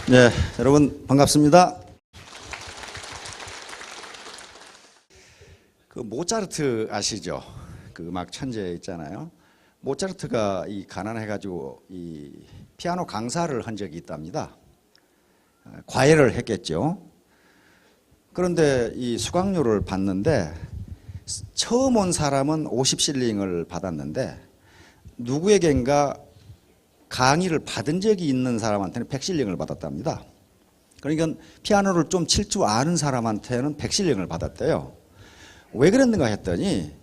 네, 여러분 반갑습니다. 그 모차르트 아시죠? 그 음악 천재 있잖아요. 모차르트가 이 가난해가지고 이 피아노 강사를 한 적이 있답니다. 과외를 했겠죠. 그런데 이 수강료를 받는데 처음 온 사람은 50실링을 받았는데 누구에겐가 강의를 받은 적이 있는 사람한테는 100실링을 받았답니다. 그러니까 피아노를 좀 칠 줄 아는 사람한테는 100실링을 받았대요. 왜 그랬는가 했더니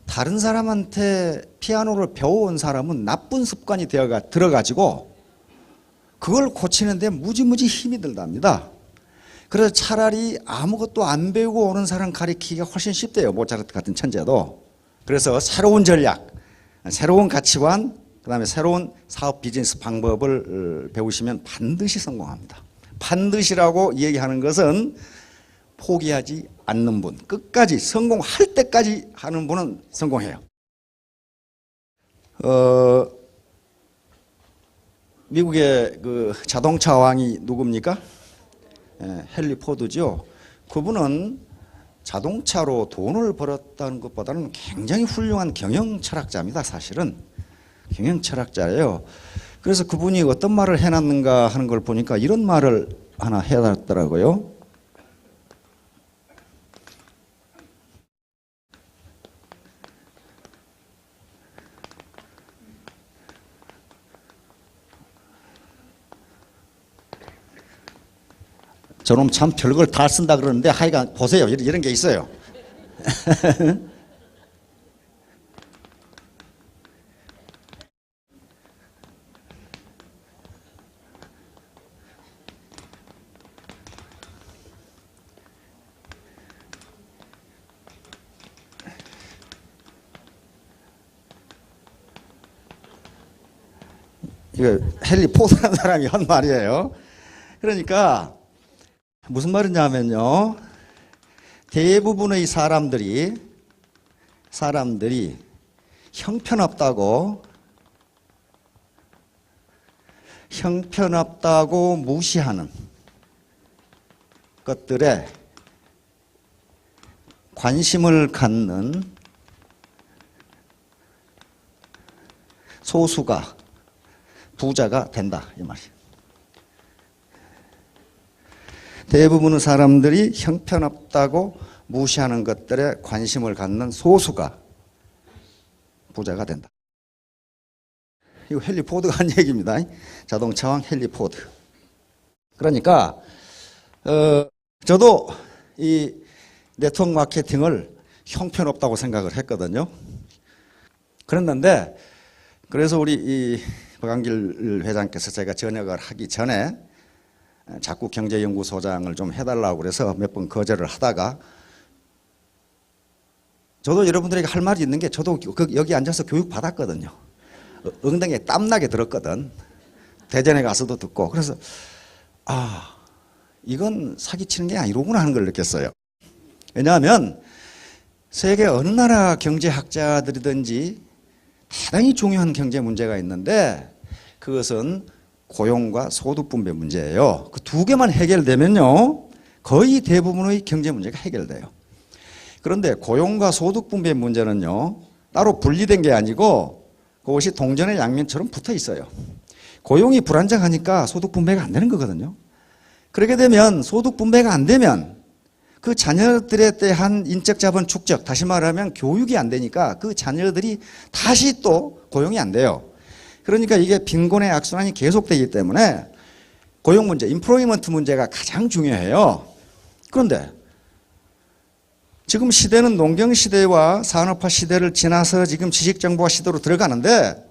다른 사람한테 피아노를 배워온 사람은 나쁜 습관이 들어가지고 그걸 고치는데 무지무지 힘이 들답니다. 그래서 차라리 아무것도 안 배우고 오는 사람 가르치기가 훨씬 쉽대요. 모차르트 같은 천재도. 그래서 새로운 전략, 새로운 가치관, 그 다음에 새로운 사업 비즈니스 방법을 배우시면 반드시 성공합니다. 반드시라고 얘기하는 것은 포기하지 않는 분, 끝까지 성공할 때까지 하는 분은 성공해요. 미국의 그 자동차 왕이 누굽니까? 헨리 포드죠. 그분은 자동차로 돈을 벌었다는 것보다는 굉장히 훌륭한 경영 철학자입니다. 사실은 경영 철학자예요. 그래서 그분이 어떤 말을 해놨는가 하는 걸 보니까 이런 말을 하나 해놨더라고요. 저놈 참 별걸 다 쓴다 그러는데 하여간 보세요. 이런 게 있어요. 이거 헨리 포드라는 사람이 한 말이에요. 그러니까 무슨 말이냐면요. 대부분의 사람들이 형편없다고 무시하는 것들에 관심을 갖는 소수가 부자가 된다 이 말이에요. 대부분의 사람들이 형편없다고 무시하는 것들에 관심을 갖는 소수가 부자가 된다. 이거 헨리 포드가 한 얘기입니다. 자동차왕 헨리 포드. 그러니까 저도 이 네트워크 마케팅을 형편없다고 생각을 했거든요. 그랬는데 그래서 우리 이 박한길 회장께서 제가 전역을 하기 전에 자꾸 경제연구소장을 좀 해달라고 그래서 몇 번 거절을 하다가 저도 여러분들에게 할 말이 있는 게 저도 여기 앉아서 교육 받았거든요. 엉덩이에 땀나게 들었거든. 대전에 가서도 듣고. 그래서 이건 사기치는 게 아니로구나 하는 걸 느꼈어요. 왜냐하면 세계 어느 나라 경제학자들이든지 대단히 중요한 경제 문제가 있는데 그것은 고용과 소득 분배 문제예요. 그 두 개만 해결되면요 거의 대부분의 경제 문제가 해결돼요. 그런데 고용과 소득 분배 문제는요 따로 분리된 게 아니고 그것이 동전의 양면처럼 붙어 있어요. 고용이 불안정하니까 소득 분배가 안 되는 거거든요. 그렇게 되면 소득 분배가 안 되면 그 자녀들에 대한 인적 자본 축적, 다시 말하면 교육이 안 되니까 그 자녀들이 다시 또 고용이 안 돼요. 그러니까 이게 빈곤의 악순환이 계속되기 때문에 고용 문제, 인플로이먼트 문제가 가장 중요해요. 그런데 지금 시대는 농경시대와 산업화 시대를 지나서 지금 지식정보화 시대로 들어가는데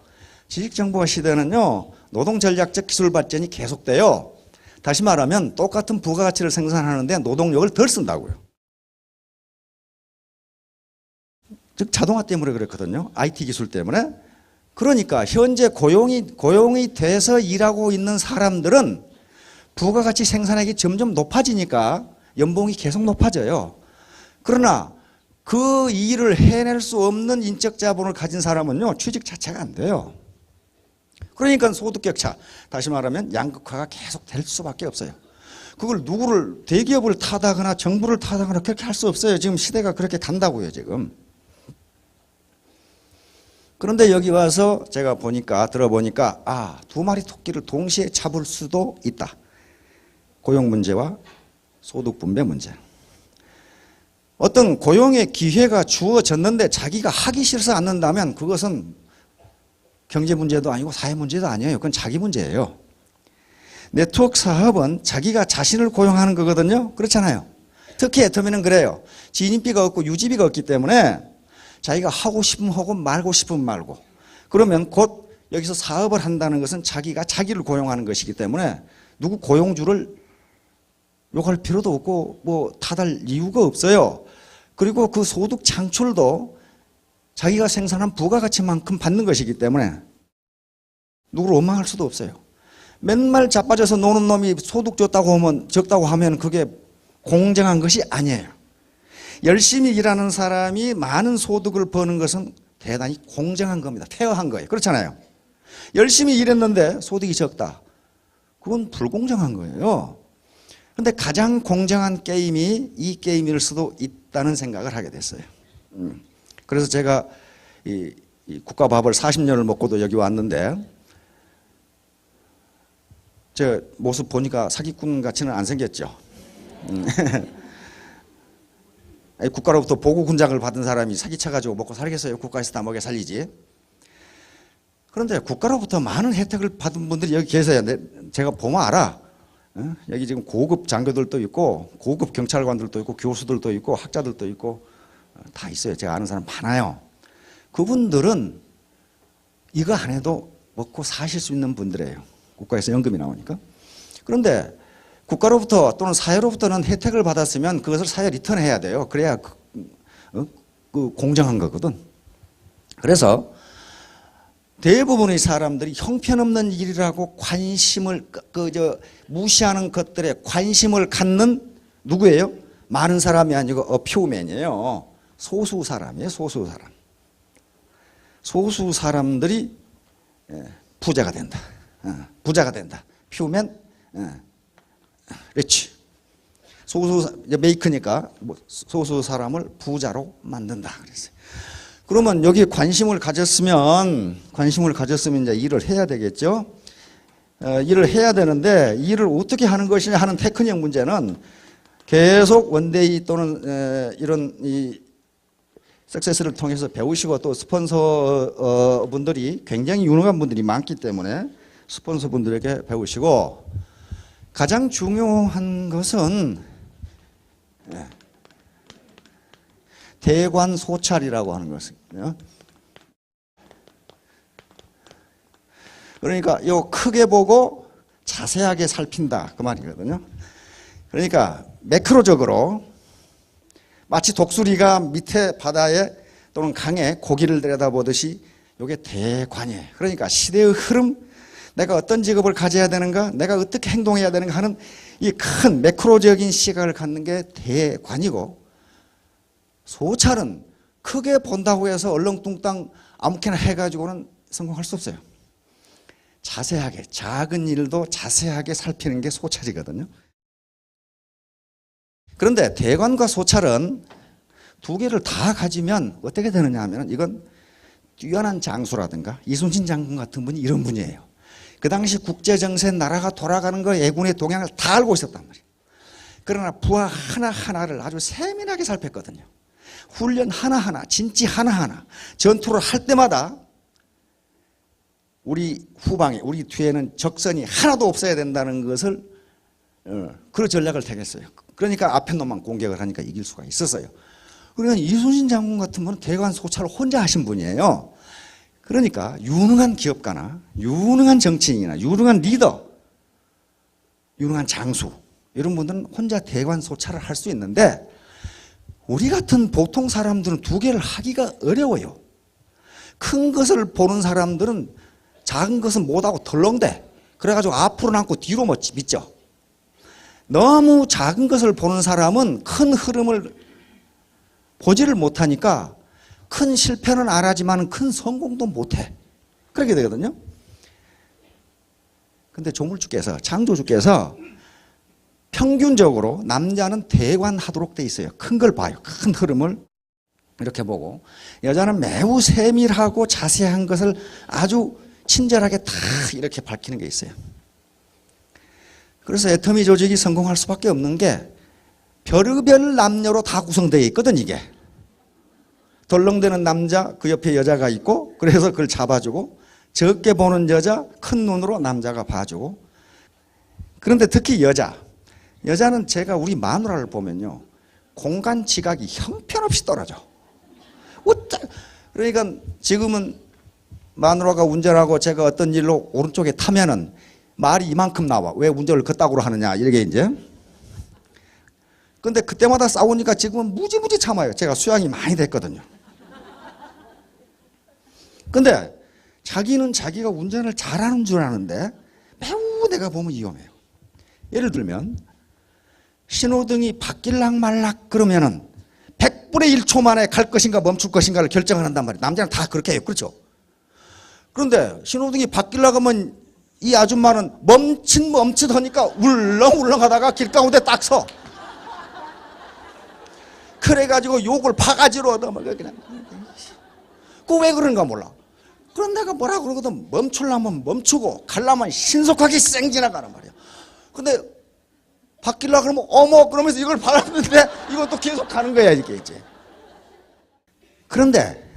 지식정보화 시대는요 노동전략적 기술 발전이 계속돼요. 다시 말하면 똑같은 부가가치를 생산하는데 노동력을 덜 쓴다고요. 즉 자동화 때문에 그랬거든요. IT 기술 때문에. 그러니까 현재 고용이 돼서 일하고 있는 사람들은 부가가치 생산액이 점점 높아지니까 연봉이 계속 높아져요. 그러나 그 일을 해낼 수 없는 인적 자본을 가진 사람은요 취직 자체가 안 돼요. 그러니까 소득격차, 다시 말하면 양극화가 계속 될 수밖에 없어요. 그걸 누구를, 대기업을 탓하거나 정부를 탓하거나 그렇게 할 수 없어요. 지금 시대가 그렇게 간다고요, 지금. 그런데 여기 와서 제가 들어보니까, 두 마리 토끼를 동시에 잡을 수도 있다. 고용 문제와 소득 분배 문제. 어떤 고용의 기회가 주어졌는데 자기가 하기 싫어서 않는다면 그것은 경제 문제도 아니고 사회 문제도 아니에요. 그건 자기 문제예요. 네트워크 사업은 자기가 자신을 고용하는 거거든요. 그렇잖아요. 특히 애터미는 그래요. 진입비가 없고 유지비가 없기 때문에 자기가 하고 싶으면 하고 말고 싶으면 말고. 그러면 곧 여기서 사업을 한다는 것은 자기가 자기를 고용하는 것이기 때문에 누구 고용주를 욕할 필요도 없고 뭐 탓할 이유가 없어요. 그리고 그 소득 창출도 자기가 생산한 부가가치만큼 받는 것이기 때문에 누구를 원망할 수도 없어요. 맨날 자빠져서 노는 놈이 소득 적다고 하면 그게 공정한 것이 아니에요. 열심히 일하는 사람이 많은 소득을 버는 것은 대단히 공정한 겁니다. 페어한 거예요. 그렇잖아요. 열심히 일했는데 소득이 적다. 그건 불공정한 거예요. 그런데 가장 공정한 게임이 이 게임일 수도 있다는 생각을 하게 됐어요. 그래서 제가 이 국가밥을 40년을 먹고도 여기 왔는데 저 모습 보니까 사기꾼 같이는 안 생겼죠. 국가로부터 보고군장을 받은 사람이 사기쳐가지고 먹고 살겠어요? 국가에서 다 먹여 살리지. 그런데 국가로부터 많은 혜택을 받은 분들이 여기 계세요. 제가 보면 알아. 여기 지금 고급 장교들도 있고 고급 경찰관들도 있고 교수들도 있고 학자들도 있고 다 있어요. 제가 아는 사람 많아요. 그분들은 이거 안 해도 먹고 사실 수 있는 분들이에요. 국가에서 연금이 나오니까. 그런데 국가로부터 또는 사회로부터는 혜택을 받았으면 그것을 사회에 리턴해야 돼요. 그래야 그 공정한 거거든. 그래서 대부분의 사람들이 형편없는 일이라고 관심을 무시하는 것들에 관심을 갖는 누구예요? 많은 사람이 아니고 표면이에요. 소수 사람이에요. 소수 사람. 소수 사람들이 부자가 된다. 부자가 된다. 표면 그렇지. 소수 메이크니까 소수 사람을 부자로 만든다 그랬어요. 그러면 여기에 관심을 가졌으면 이제 일을 해야 되겠죠. 일을 해야 되는데 일을 어떻게 하는 것이냐 하는 테크닉 문제는 계속 원데이 또는 이런 이 석세스를 통해서 배우시고 또 스폰서 분들이 굉장히 유능한 분들이 많기 때문에 스폰서 분들에게 배우시고 가장 중요한 것은 대관 소찰이라고 하는 것이거든요. 그러니까 요 크게 보고 자세하게 살핀다 그 말이거든요. 그러니까 매크로적으로 마치 독수리가 밑에 바다에 또는 강에 고기를 들여다보듯이 이게 대관이에요. 그러니까 시대의 흐름, 내가 어떤 직업을 가져야 되는가, 내가 어떻게 행동해야 되는가 하는 이 큰 매크로적인 시각을 갖는 게 대관이고, 소찰은 크게 본다고 해서 얼렁뚱땅 아무렇게나 해가지고는 성공할 수 없어요. 자세하게, 작은 일도 자세하게 살피는 게 소찰이거든요. 그런데 대관과 소찰은 두 개를 다 가지면 어떻게 되느냐 하면 이건 뛰어난 장수라든가 이순신 장군 같은 분이 이런 분이에요. 그 당시 국제정세 나라가 돌아가는 거 예군의 동향을 다 알고 있었단 말이에요. 그러나 부하 하나하나를 아주 세밀하게 살폈거든요. 훈련 하나하나, 진지 하나하나, 전투를 할 때마다 우리 후방에, 우리 뒤에는 적선이 하나도 없어야 된다는 것을 그런 전략을 택했어요. 그러니까 앞에 놈만 공격을 하니까 이길 수가 있었어요. 그러니까 이순신 장군 같은 분은 대관 소찰을 혼자 하신 분이에요. 그러니까 유능한 기업가나 유능한 정치인이나 유능한 리더, 유능한 장수 이런 분들은 혼자 대관 소찰을 할 수 있는데 우리 같은 보통 사람들은 두 개를 하기가 어려워요. 큰 것을 보는 사람들은 작은 것은 못하고 덜렁대. 그래가지고 앞으로 남고 뒤로 믿죠. 너무 작은 것을 보는 사람은 큰 흐름을 보지를 못하니까 큰 실패는 안 하지만 큰 성공도 못해. 그렇게 되거든요. 근데 조물주께서, 창조주께서 평균적으로 남자는 대관하도록 돼 있어요. 큰 걸 봐요. 큰 흐름을 이렇게 보고, 여자는 매우 세밀하고 자세한 것을 아주 친절하게 다 이렇게 밝히는 게 있어요. 그래서 애터미 조직이 성공할 수밖에 없는 게 별의별 남녀로 다 구성되어 있거든. 이게 덜렁대는 남자, 그 옆에 여자가 있고, 그래서 그걸 잡아주고, 적게 보는 여자 큰 눈으로 남자가 봐주고. 그런데 특히 여자는 제가 우리 마누라를 보면요, 공간 지각이 형편없이 떨어져. 그러니까 지금은 마누라가 운전하고 제가 어떤 일로 오른쪽에 타면은 말이 이만큼 나와. 왜 운전을 그따구로 하느냐, 이렇게 이제. 근데 그때마다 싸우니까 지금은 무지무지 참아요. 제가 수양이 많이 됐거든요. 근데 자기는 자기가 운전을 잘하는 줄 아는데 매우 내가 보면 위험해요. 예를 들면 신호등이 바뀔락 말락 그러면은 100분의 1초 만에 갈 것인가 멈출 것인가를 결정을 한단 말이에요. 남자는 다 그렇게 해요. 그렇죠? 그런데 신호등이 바뀌려고 하면 이 아줌마는 멈칫하니까 울렁울렁 하다가 길 가운데 딱 서. 그래가지고 욕을 바가지로 얻어먹어. 그냥. 그 왜 그런가 몰라. 그럼 내가 뭐라 그러거든. 멈추려면 멈추고 가려면 신속하게 쌩 지나가는 말이야. 근데 바뀌려고 그러면 어머 그러면서 이걸 바랐는데 이것도 계속 가는 거야 이게 이제. 그런데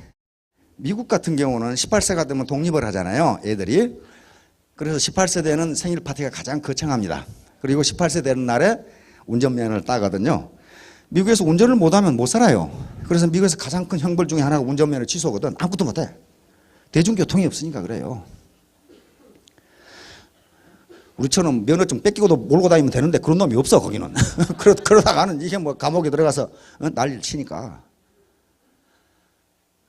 미국 같은 경우는 18세가 되면 독립을 하잖아요, 애들이. 그래서 18세 되는 생일 파티가 가장 거창합니다. 그리고 18세 되는 날에 운전면허를 따거든요. 미국에서 운전을 못하면 못 살아요. 그래서 미국에서 가장 큰 형벌 중에 하나가 운전면허 취소거든. 아무것도 못해. 대중교통이 없으니까 그래요. 우리처럼 면허증 뺏기고도 몰고 다니면 되는데 그런 놈이 없어 거기는. 그러다가는 이게 뭐 감옥에 들어가서 난리를 치니까.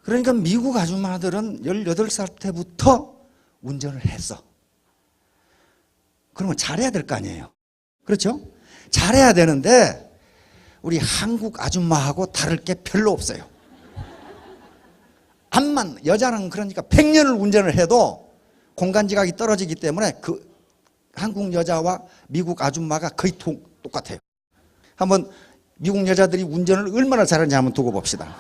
그러니까 미국 아줌마들은 18살 때부터 운전을 했어. 그러면 잘해야 될 거 아니에요. 그렇죠? 잘해야 되는데 우리 한국 아줌마하고 다를 게 별로 없어요. 여자는 그러니까 100년을 운전을 해도 공간지각이 떨어지기 때문에 그 한국 여자와 미국 아줌마가 거의 똑같아요. 한번 미국 여자들이 운전을 얼마나 잘하는지 한번 두고 봅시다.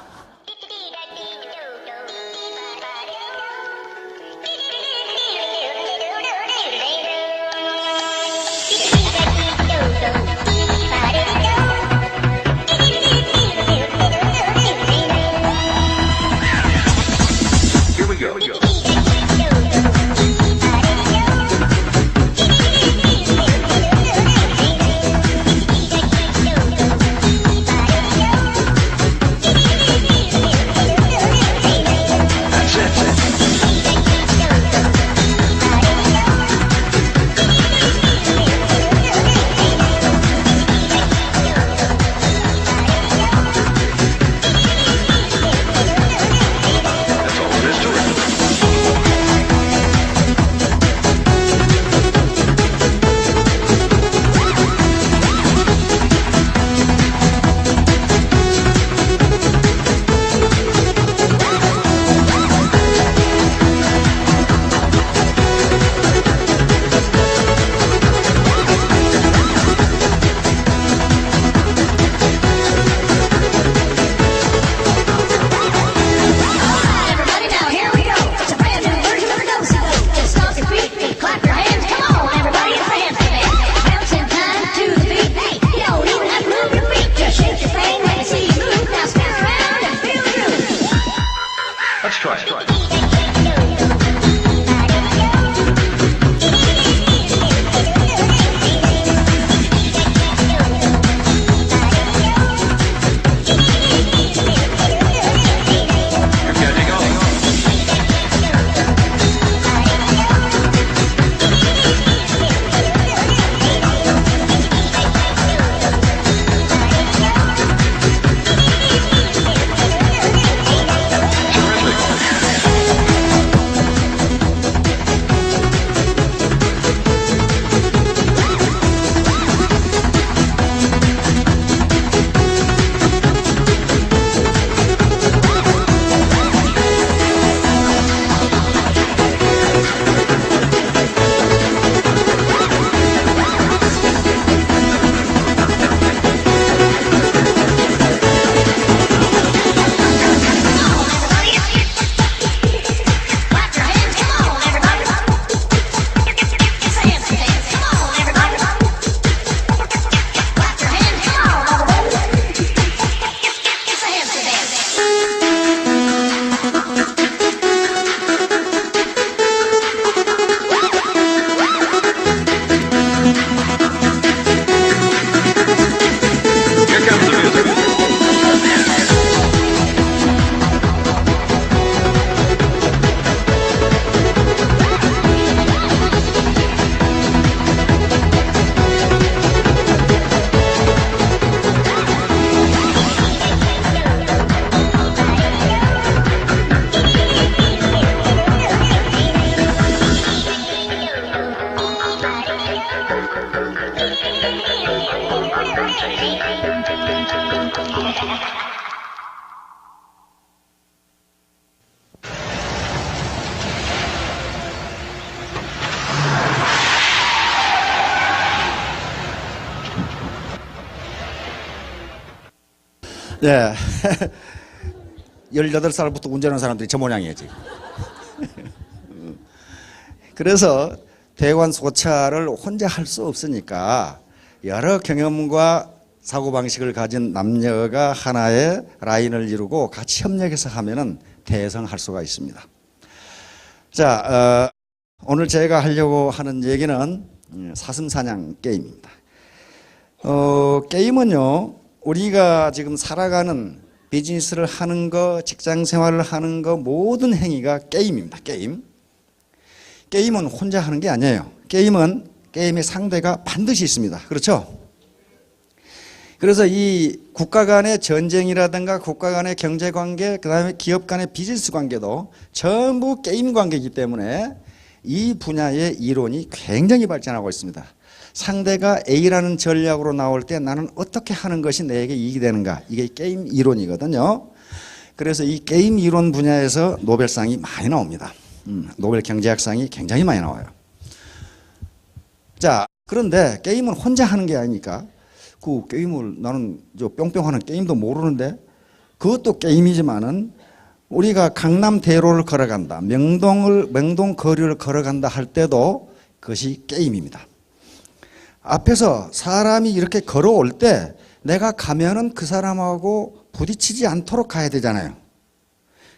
예. 18살부터 운전하는 사람들이 저 모양이에요, 지금. 그래서 대관 소차를 혼자 할 수 없으니까 여러 경험과 사고방식을 가진 남녀가 하나의 라인을 이루고 같이 협력해서 하면은 대성할 수가 있습니다. 자, 오늘 제가 하려고 하는 얘기는 사슴사냥 게임입니다. 게임은요, 우리가 지금 살아가는 비즈니스를 하는 거, 직장 생활을 하는 거, 모든 행위가 게임입니다. 게임은 혼자 하는 게 아니에요. 게임의 상대가 반드시 있습니다. 그렇죠? 그래서 이 국가 간의 전쟁이라든가 국가 간의 경제 관계, 그 다음에 기업 간의 비즈니스 관계도 전부 게임 관계이기 때문에 이 분야의 이론이 굉장히 발전하고 있습니다. 상대가 A라는 전략으로 나올 때 나는 어떻게 하는 것이 내게 이익이 되는가, 이게 게임 이론이거든요. 그래서 이 게임 이론 분야에서 노벨상이 많이 나옵니다. 노벨 경제학상이 굉장히 많이 나와요. 자, 그런데 게임은 혼자 하는 게 아니니까 그 게임을 나는 저 뿅뿅하는 게임도 모르는데 그것도 게임이지만은 우리가 강남 대로를 걸어간다, 명동 거리를 걸어간다 할 때도 그것이 게임입니다. 앞에서 사람이 이렇게 걸어올 때 내가 가면은 그 사람하고 부딪히지 않도록 가야 되잖아요.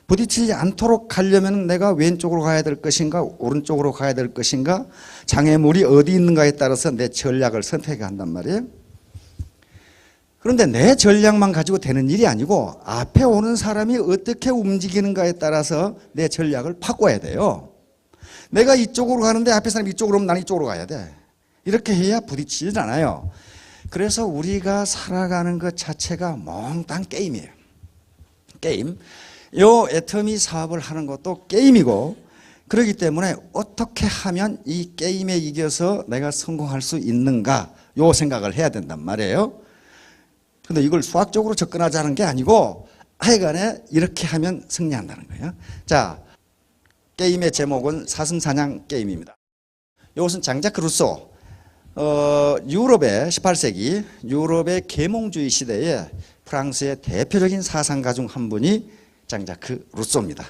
부딪히지 않도록 가려면 내가 왼쪽으로 가야 될 것인가 오른쪽으로 가야 될 것인가, 장애물이 어디 있는가에 따라서 내 전략을 선택해야 한단 말이에요. 그런데 내 전략만 가지고 되는 일이 아니고 앞에 오는 사람이 어떻게 움직이는가에 따라서 내 전략을 바꿔야 돼요. 내가 이쪽으로 가는데 앞에 사람이 이쪽으로 오면 나는 이쪽으로 가야 돼. 이렇게 해야 부딪히지 않아요. 그래서 우리가 살아가는 것 자체가 몽땅 게임이에요. 게임. 요 애터미 사업을 하는 것도 게임이고, 그렇기 때문에 어떻게 하면 이 게임에 이겨서 내가 성공할 수 있는가, 요 생각을 해야 된단 말이에요. 근데 이걸 수학적으로 접근하자는 게 아니고 하여간에 이렇게 하면 승리한다는 거예요. 자, 게임의 제목은 사슴사냥 게임입니다. 이것은 장자크 루소, 유럽의 18세기 유럽의 계몽주의 시대에 프랑스의 대표적인 사상가 중 한 분이 장자크 루소입니다.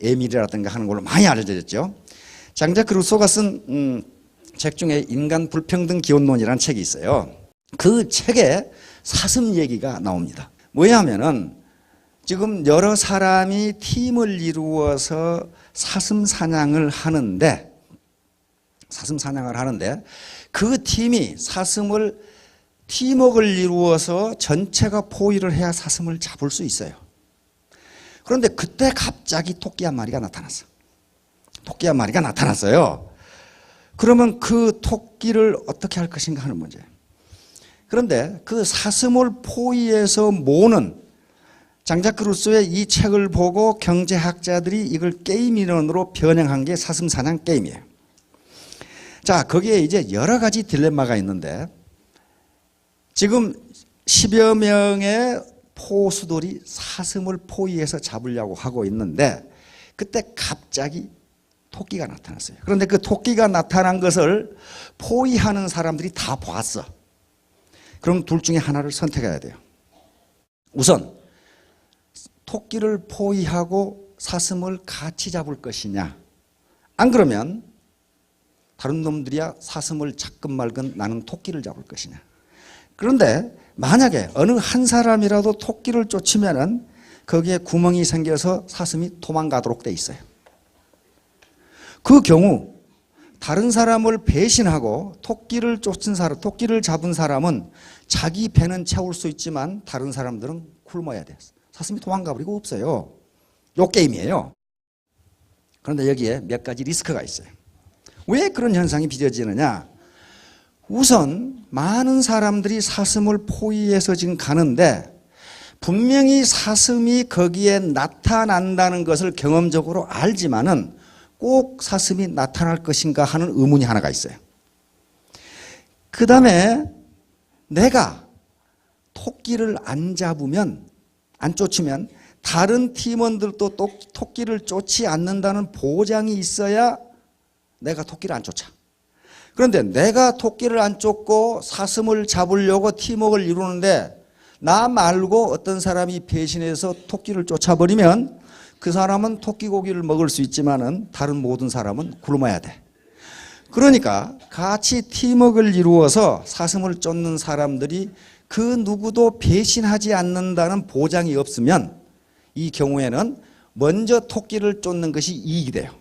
에밀이라든가 하는 걸로 많이 알려졌죠. 장자크 루소가 쓴 책 중에 인간 불평등 기원론이라는 책이 있어요. 그 책에 사슴 얘기가 나옵니다. 뭐냐면은 지금 여러 사람이 팀을 이루어서 사슴 사냥을 하는데 그 팀이 팀워크를 이루어서 전체가 포위를 해야 사슴을 잡을 수 있어요. 그런데 그때 갑자기 토끼 한 마리가 나타났어. 그러면 그 토끼를 어떻게 할 것인가 하는 문제예요. 그런데 그 사슴을 포위해서 모으는, 장자크 루소의 이 책을 보고 경제학자들이 이걸 게임 이론으로 변형한 게 사슴사냥 게임이에요. 자, 거기에 이제 여러 가지 딜레마가 있는데 지금 10여 명의 포수들이 사슴을 포위해서 잡으려고 하고 있는데 그때 갑자기 토끼가 나타났어요. 그런데 그 토끼가 나타난 것을 포위하는 사람들이 다 봤어. 그럼 둘 중에 하나를 선택해야 돼요. 우선 토끼를 포위하고 사슴을 같이 잡을 것이냐, 안 그러면 다른 놈들이야 사슴을 잡건 말건 나는 토끼를 잡을 것이냐. 그런데 만약에 어느 한 사람이라도 토끼를 쫓으면은 거기에 구멍이 생겨서 사슴이 도망가도록 돼 있어요. 그 경우 다른 사람을 배신하고 토끼를 잡은 사람은 자기 배는 채울 수 있지만 다른 사람들은 굶어야 돼. 사슴이 도망가 버리고 없어요. 요 게임이에요. 그런데 여기에 몇 가지 리스크가 있어요. 왜 그런 현상이 빚어지느냐? 우선 많은 사람들이 사슴을 포위해서 지금 가는데 분명히 사슴이 거기에 나타난다는 것을 경험적으로 알지만은 꼭 사슴이 나타날 것인가 하는 의문이 하나가 있어요. 그 다음에 내가 토끼를 안 쫓으면 다른 팀원들도 토끼를 쫓지 않는다는 보장이 있어야 내가 토끼를 안 쫓아. 그런데 내가 토끼를 안 쫓고 사슴을 잡으려고 팀워크를 이루는데 나 말고 어떤 사람이 배신해서 토끼를 쫓아버리면 그 사람은 토끼고기를 먹을 수 있지만은 다른 모든 사람은 굶어야 돼. 그러니까 같이 팀워크를 이루어서 사슴을 쫓는 사람들이 그 누구도 배신하지 않는다는 보장이 없으면 이 경우에는 먼저 토끼를 쫓는 것이 이익이 돼요.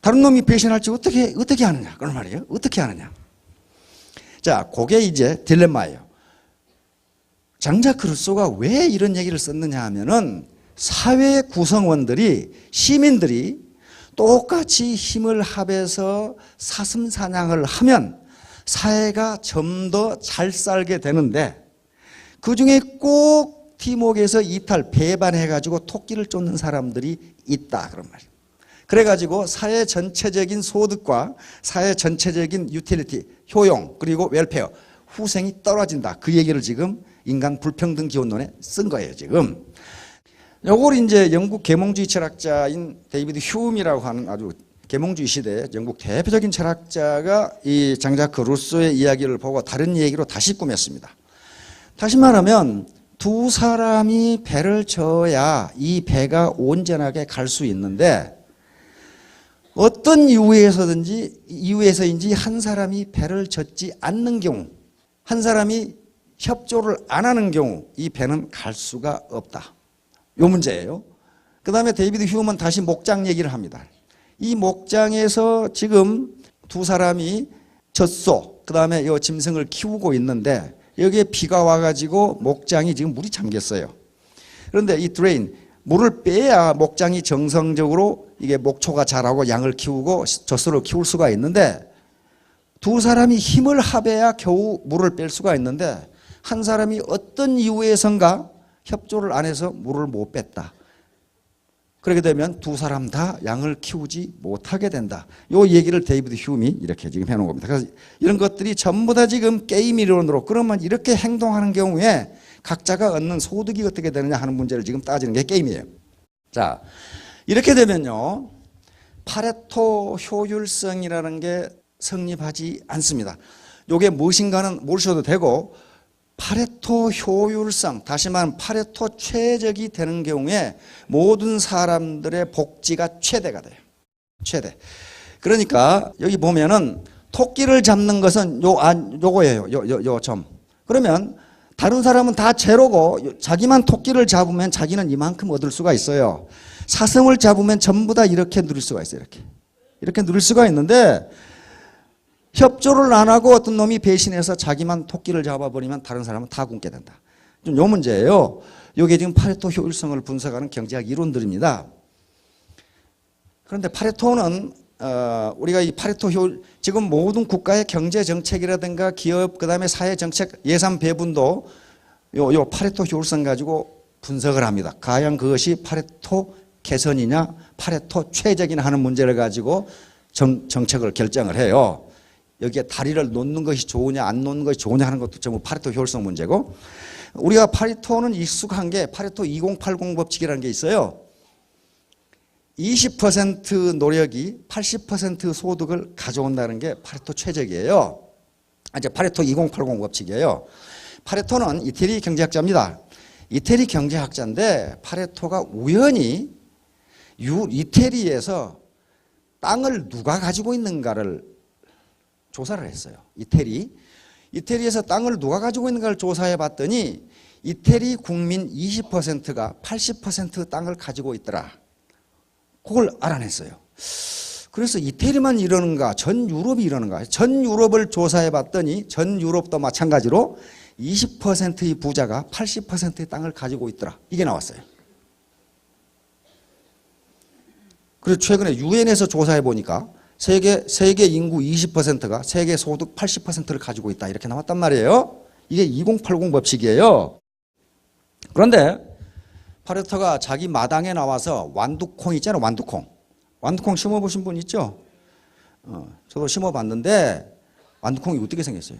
다른 놈이 배신할지 어떻게 하느냐 그런 말이에요. 어떻게 하느냐. 자, 그게 이제 딜레마예요. 장자크 루소가 왜 이런 얘기를 썼느냐 하면은 사회 구성원들이 시민들이 똑같이 힘을 합해서 사슴 사냥을 하면 사회가 좀 더 잘 살게 되는데 그중에 꼭 팀워크에서 이탈 배반해가지고 토끼를 쫓는 사람들이 있다 그런 말이에요. 그래가지고 사회 전체적인 소득과 사회 전체적인 유틸리티, 효용 그리고 웰페어, 후생이 떨어진다. 그 얘기를 지금 인간 불평등 기원론에 쓴 거예요 지금. 요걸 이제 영국 계몽주의 철학자인 데이비드 휴움이라고 하는 아주 계몽주의 시대의 영국 대표적인 철학자가 이 장자크 루소의 이야기를 보고 다른 얘기로 다시 꾸몄습니다. 다시 말하면 두 사람이 배를 저어야 이 배가 온전하게 갈 수 있는데 어떤 이유에서인지 한 사람이 배를 젓지 않는 경우, 한 사람이 협조를 안 하는 경우 이 배는 갈 수가 없다. 요 문제예요. 그 다음에 데이비드 휴먼은 다시 목장 얘기를 합니다. 이 목장에서 지금 두 사람이 젖소, 그 다음에 이 짐승을 키우고 있는데 여기에 비가 와가지고 목장이 지금 물이 잠겼어요. 그런데 이 드레인, 물을 빼야 목장이 정상적으로 이게 목초가 자라고 양을 키우고 젖소를 키울 수가 있는데 두 사람이 힘을 합해야 겨우 물을 뺄 수가 있는데 한 사람이 어떤 이유에선가 협조를 안 해서 물을 못 뺐다. 그렇게 되면 두 사람 다 양을 키우지 못하게 된다. 이 얘기를 데이비드 휴움이 이렇게 지금 해놓은 겁니다. 그래서 이런 것들이 전부 다 지금 게임 이론으로 그러면 이렇게 행동하는 경우에 각자가 얻는 소득이 어떻게 되느냐 하는 문제를 지금 따지는 게 게임이에요. 자, 이렇게 되면요. 파레토 효율성이라는 게 성립하지 않습니다. 이게 무엇인가는 모르셔도 되고 파레토 효율성, 다시 말하면 파레토 최적이 되는 경우에 모든 사람들의 복지가 최대가 돼요. 최대. 그러니까 여기 보면은 토끼를 잡는 것은 요거예요. 요 점. 그러면 다른 사람은 다 제로고 자기만 토끼를 잡으면 자기는 이만큼 얻을 수가 있어요. 사슴을 잡으면 전부 다 이렇게 누릴 수가 있어요. 이렇게 누릴 수가 있는데 협조를 안 하고 어떤 놈이 배신해서 자기만 토끼를 잡아버리면 다른 사람은 다 굶게 된다. 좀 요 문제예요. 이게 지금 파레토 효율성을 분석하는 경제학 이론들입니다. 그런데 파레토는 우리가 이 파레토 효율 지금 모든 국가의 경제 정책이라든가 기업 그다음에 사회 정책 예산 배분도 요 파레토 효율성 가지고 분석을 합니다. 과연 그것이 파레토 개선이냐 파레토 최적이냐 하는 문제를 가지고 정책을 결정을 해요. 여기에 다리를 놓는 것이 좋으냐 안 놓는 것이 좋으냐 하는 것도 전부 파레토 효율성 문제고 우리가 파레토는 익숙한 게 파레토 2080 법칙이라는 게 있어요. 20% 노력이 80% 소득을 가져온다는 게 파레토 최적이에요. 이제 파레토 2080 법칙이에요. 파레토는 이태리 경제학자입니다. 이태리 경제학자인데 파레토가 우연히 이태리에서 땅을 누가 가지고 있는가를 조사를 했어요. 이태리에서 땅을 누가 가지고 있는가를 조사해 봤더니 이태리 국민 20%가 80% 땅을 가지고 있더라. 그걸 알아냈어요. 그래서 이태리만 이러는가 전 유럽이 이러는가 전 유럽을 조사해 봤더니 전 유럽도 마찬가지로 20%의 부자가 80%의 땅을 가지고 있더라. 이게 나왔어요. 그래서 최근에 유엔에서 조사해 보니까 세계 인구 20%가 세계 소득 80%를 가지고 있다. 이렇게 나왔단 말이에요. 이게 2080 법칙이에요. 그런데 파레토가 자기 마당에 나와서 완두콩 있잖아요. 완두콩 심어보신 분 있죠? 저도 심어봤는데 완두콩이 어떻게 생겼어요?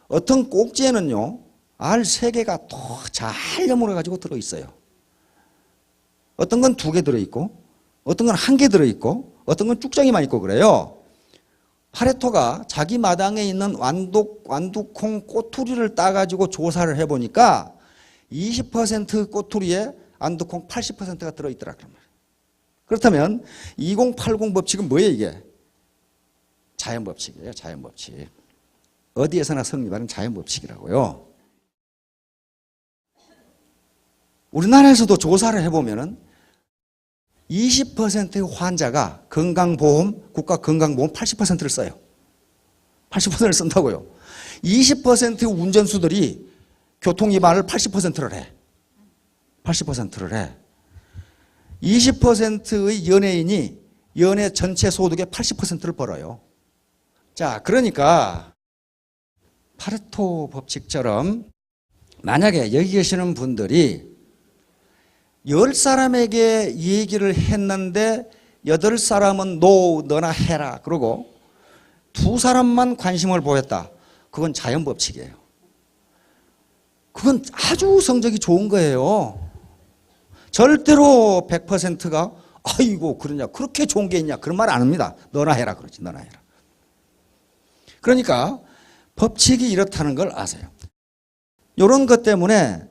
어떤 꼭지에는요. 알 3개가 더 잘 여물어가지고 들어있어요. 어떤 건 2개 들어있고 어떤 건 1개 들어있고 어떤 건 쭉정이만 있고 그래요. 파레토가 자기 마당에 있는 완두콩 꼬투리를 따가지고 조사를 해보니까 20% 꼬투리에 완두콩 80%가 들어있더라. 그렇다면 2080 법칙은 뭐예요 이게? 자연법칙이에요. 자연법칙. 어디에서나 성립하는 자연법칙이라고요. 우리나라에서도 조사를 해보면은 20%의 환자가 건강보험, 국가건강보험 80%를 써요. 80%를 쓴다고요. 20%의 운전수들이 교통위반을 80%를 해. 80%를 해. 20%의 연예인이 연예 전체 소득의 80%를 벌어요. 자, 그러니까 파레토 법칙처럼 만약에 여기 계시는 분들이 10사람에게 얘기를 했는데 8사람은 너나 해라 그러고 2사람만 관심을 보였다. 그건 자연법칙이에요. 그건 아주 성적이 좋은 거예요. 절대로 100%가 아이고 그러냐 그렇게 좋은 게 있냐 그런 말 안 합니다. 너나 해라 그러지. 너나 해라. 그러니까 법칙이 이렇다는 걸 아세요. 이런 것 때문에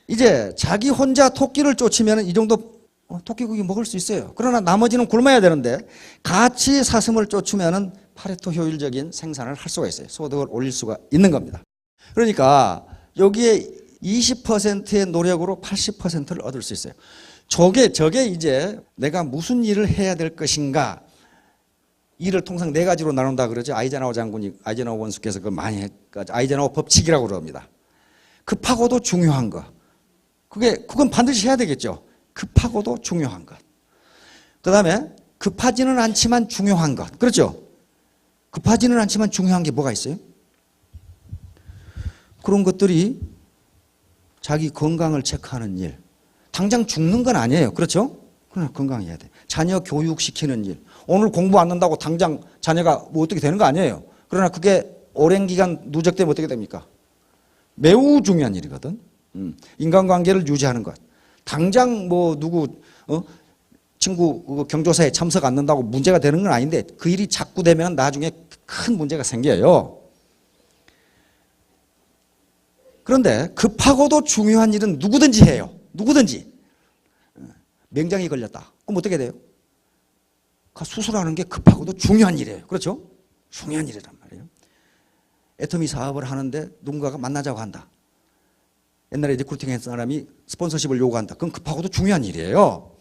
이제 자기 혼자 토끼를 쫓으면 이 정도 토끼고기 먹을 수 있어요. 그러나 나머지는 굶어야 되는데 같이 사슴을 쫓으면 파레토 효율적인 생산을 할 수가 있어요. 소득을 올릴 수가 있는 겁니다. 그러니까 여기에 20%의 노력으로 80%를 얻을 수 있어요. 저게 이제 내가 무슨 일을 해야 될 것인가. 일을 통상 4가지로 나눈다 그러죠. 아이젠하워 장군이, 아이젠하워 원수께서 그 많이 아이젠하워 법칙이라고 그럽니다. 급하고도 중요한 거. 그건 반드시 해야 되겠죠. 급하고도 중요한 것. 그 다음에 급하지는 않지만 중요한 것. 그렇죠? 급하지는 않지만 중요한 게 뭐가 있어요? 그런 것들이 자기 건강을 체크하는 일. 당장 죽는 건 아니에요. 그렇죠? 그러나 건강해야 돼. 자녀 교육시키는 일. 오늘 공부 안 한다고 당장 자녀가 뭐 어떻게 되는 거 아니에요. 그러나 그게 오랜 기간 누적되면 어떻게 됩니까? 매우 중요한 일이거든. 인간관계를 유지하는 것. 당장 뭐 누구 친구 경조사에 참석 안 한다고 문제가 되는 건 아닌데 그 일이 자꾸 되면 나중에 큰 문제가 생겨요. 그런데 급하고도 중요한 일은 누구든지 해요. 누구든지. 맹장이 걸렸다. 그럼 어떻게 돼요? 수술하는 게 급하고도 중요한 일이에요. 그렇죠? 중요한 일이란 말이에요. 애터미 사업을 하는데 누군가가 만나자고 한다. 옛날에 리크루팅 했던 사람이 스폰서십을 요구한다. 그건 급하고도 중요한 일이에요.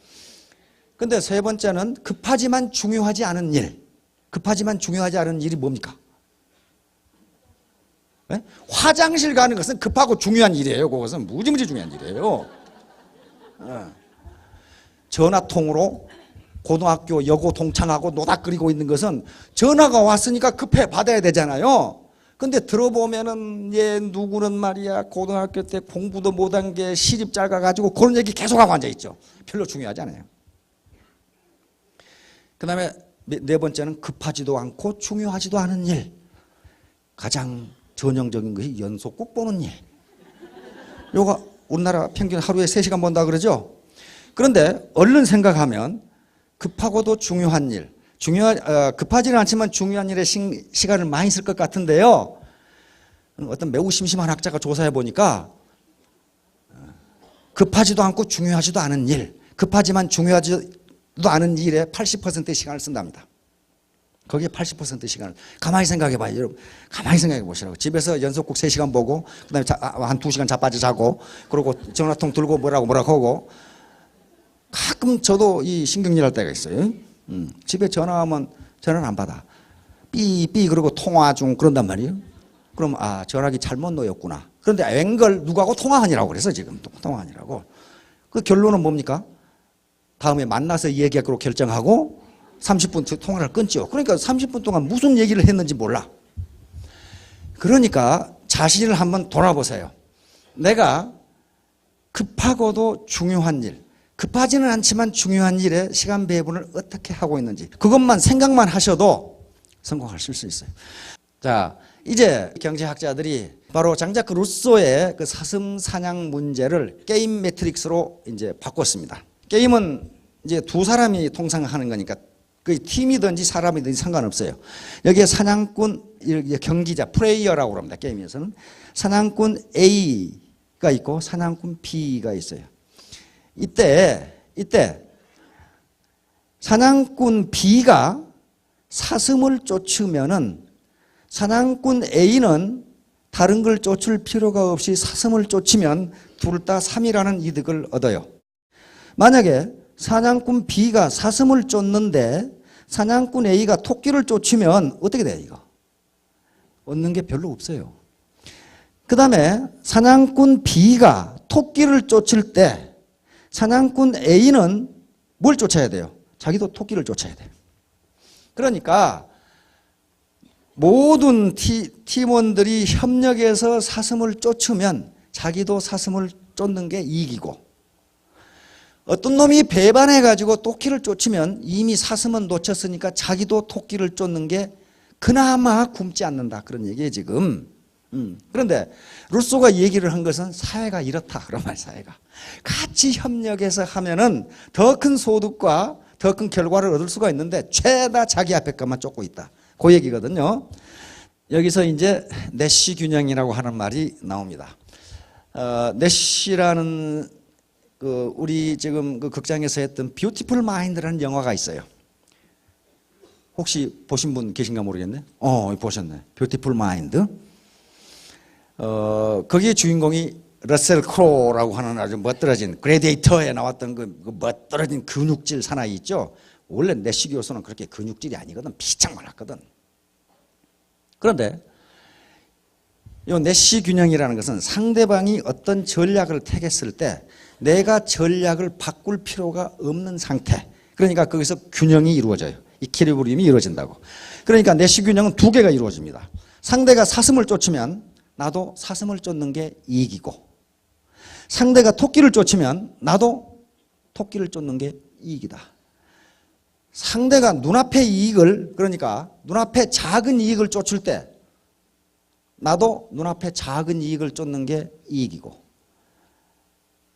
근데 세 번째는 급하지만 중요하지 않은 일. 급하지만 중요하지 않은 일이 뭡니까? 네? 화장실 가는 것은 급하고 중요한 일이에요. 그것은 무지무지 중요한 일이에요. 전화통으로 고등학교 여고 동창하고 노닥거리고 있는 것은 전화가 왔으니까 급해 받아야 되잖아요. 근데 들어보면은 얘 누구는 말이야 고등학교 때 공부도 못한 게 시집 잘 가가지고 그런 얘기 계속하고 앉아있죠. 별로 중요하지 않아요. 그 다음에 4번째는 급하지도 않고 중요하지도 않은 일. 가장 전형적인 것이 연속극 보는 일. 요거 우리나라 평균 하루에 3시간 본다 그러죠. 그런데 얼른 생각하면 급하고도 중요한 일. 급하지는 않지만 중요한 일에 시간을 많이 쓸 것 같은데요. 어떤 매우 심심한 학자가 조사해 보니까 급하지도 않고 중요하지도 않은 일, 급하지만 중요하지도 않은 일에 80%의 시간을 쓴답니다. 거기에 80%의 시간을. 가만히 생각해 봐요. 여러분 가만히 생각해 보시라고. 집에서 연속극 3시간 보고 그다음에 한 2시간 자빠져 자고 그러고 전화통 들고 뭐라고 하고 가끔 저도 이 신경질 할 때가 있어요. 집에 전화하면 전화를 안 받아. 삐삐 그러고 통화 중 그런단 말이에요. 그럼 전화기 잘못 놓였구나. 그런데 웬걸 누구하고 통화하니라고 그래서 지금 통화하니라고. 그 결론은 뭡니까? 다음에 만나서 얘기하기로 결정하고 30분 통화를 끊죠. 그러니까 30분 동안 무슨 얘기를 했는지 몰라. 그러니까 자신을 한번 돌아보세요. 내가 급하고도 중요한 일, 급하지는 않지만 중요한 일에 시간 배분을 어떻게 하고 있는지 그것만 생각만 하셔도 성공하실 수 있어요. 자, 이제 경제학자들이 바로 장작 루소의 그 사슴 사냥 문제를 게임 매트릭스로 이제 바꿨습니다. 게임은 이제 2사람이 통상 하는 거니까 그 팀이든지 사람이든지 상관없어요. 여기에 사냥꾼, 경기자, 플레이어라고 합니다. 게임에서는. 사냥꾼 A가 있고 사냥꾼 B가 있어요. 이때 사냥꾼 B가 사슴을 쫓으면은 사냥꾼 A는 다른 걸 쫓을 필요가 없이 사슴을 쫓으면 둘 다 3이라는 이득을 얻어요. 만약에 사냥꾼 B가 사슴을 쫓는데 사냥꾼 A가 토끼를 쫓으면 어떻게 돼요, 이거? 얻는 게 별로 없어요. 그 다음에 사냥꾼 B가 토끼를 쫓을 때 사냥꾼 A는 뭘 쫓아야 돼요? 자기도 토끼를 쫓아야 돼요. 그러니까 모든 팀원들이 협력해서 사슴을 쫓으면 자기도 사슴을 쫓는 게 이익이고, 어떤 놈이 배반해가지고 토끼를 쫓으면 이미 사슴은 놓쳤으니까 자기도 토끼를 쫓는 게 그나마 굶지 않는다, 그런 얘기예요 지금. 그런데 루소가 얘기를 한 것은 사회가 이렇다, 그런 말. 사회가 같이 협력해서 하면은 더 큰 소득과 더 큰 결과를 얻을 수가 있는데 죄다 자기 앞에 것만 쫓고 있다, 그 얘기거든요. 여기서 이제 내시 균형이라고 하는 말이 나옵니다. 내시라는 우리 지금 그 극장에서 했던 뷰티풀 마인드라는 영화가 있어요. 혹시 보신 분 계신가 모르겠네. 보셨네. 뷰티풀 마인드. 거기에 주인공이 러셀 크로우라고 하는 아주 멋들어진, 그레디에이터에 나왔던 그 멋들어진 근육질 사나이 있죠. 원래 내시 교수는 그렇게 근육질이 아니거든. 피창 말랐거든. 그런데 이 내시 균형이라는 것은 상대방이 어떤 전략을 택했을 때 내가 전략을 바꿀 필요가 없는 상태. 그러니까 거기서 균형이 이루어져요. 이퀴리브리움이 이루어진다고. 그러니까 내시 균형은 두 개가 이루어집니다. 상대가 사슴을 쫓으면 나도 사슴을 쫓는 게 이익이고, 상대가 토끼를 쫓으면 나도 토끼를 쫓는 게 이익이다. 상대가 눈앞의 이익을, 그러니까 눈앞에 작은 이익을 쫓을 때 나도 눈앞에 작은 이익을 쫓는 게 이익이고,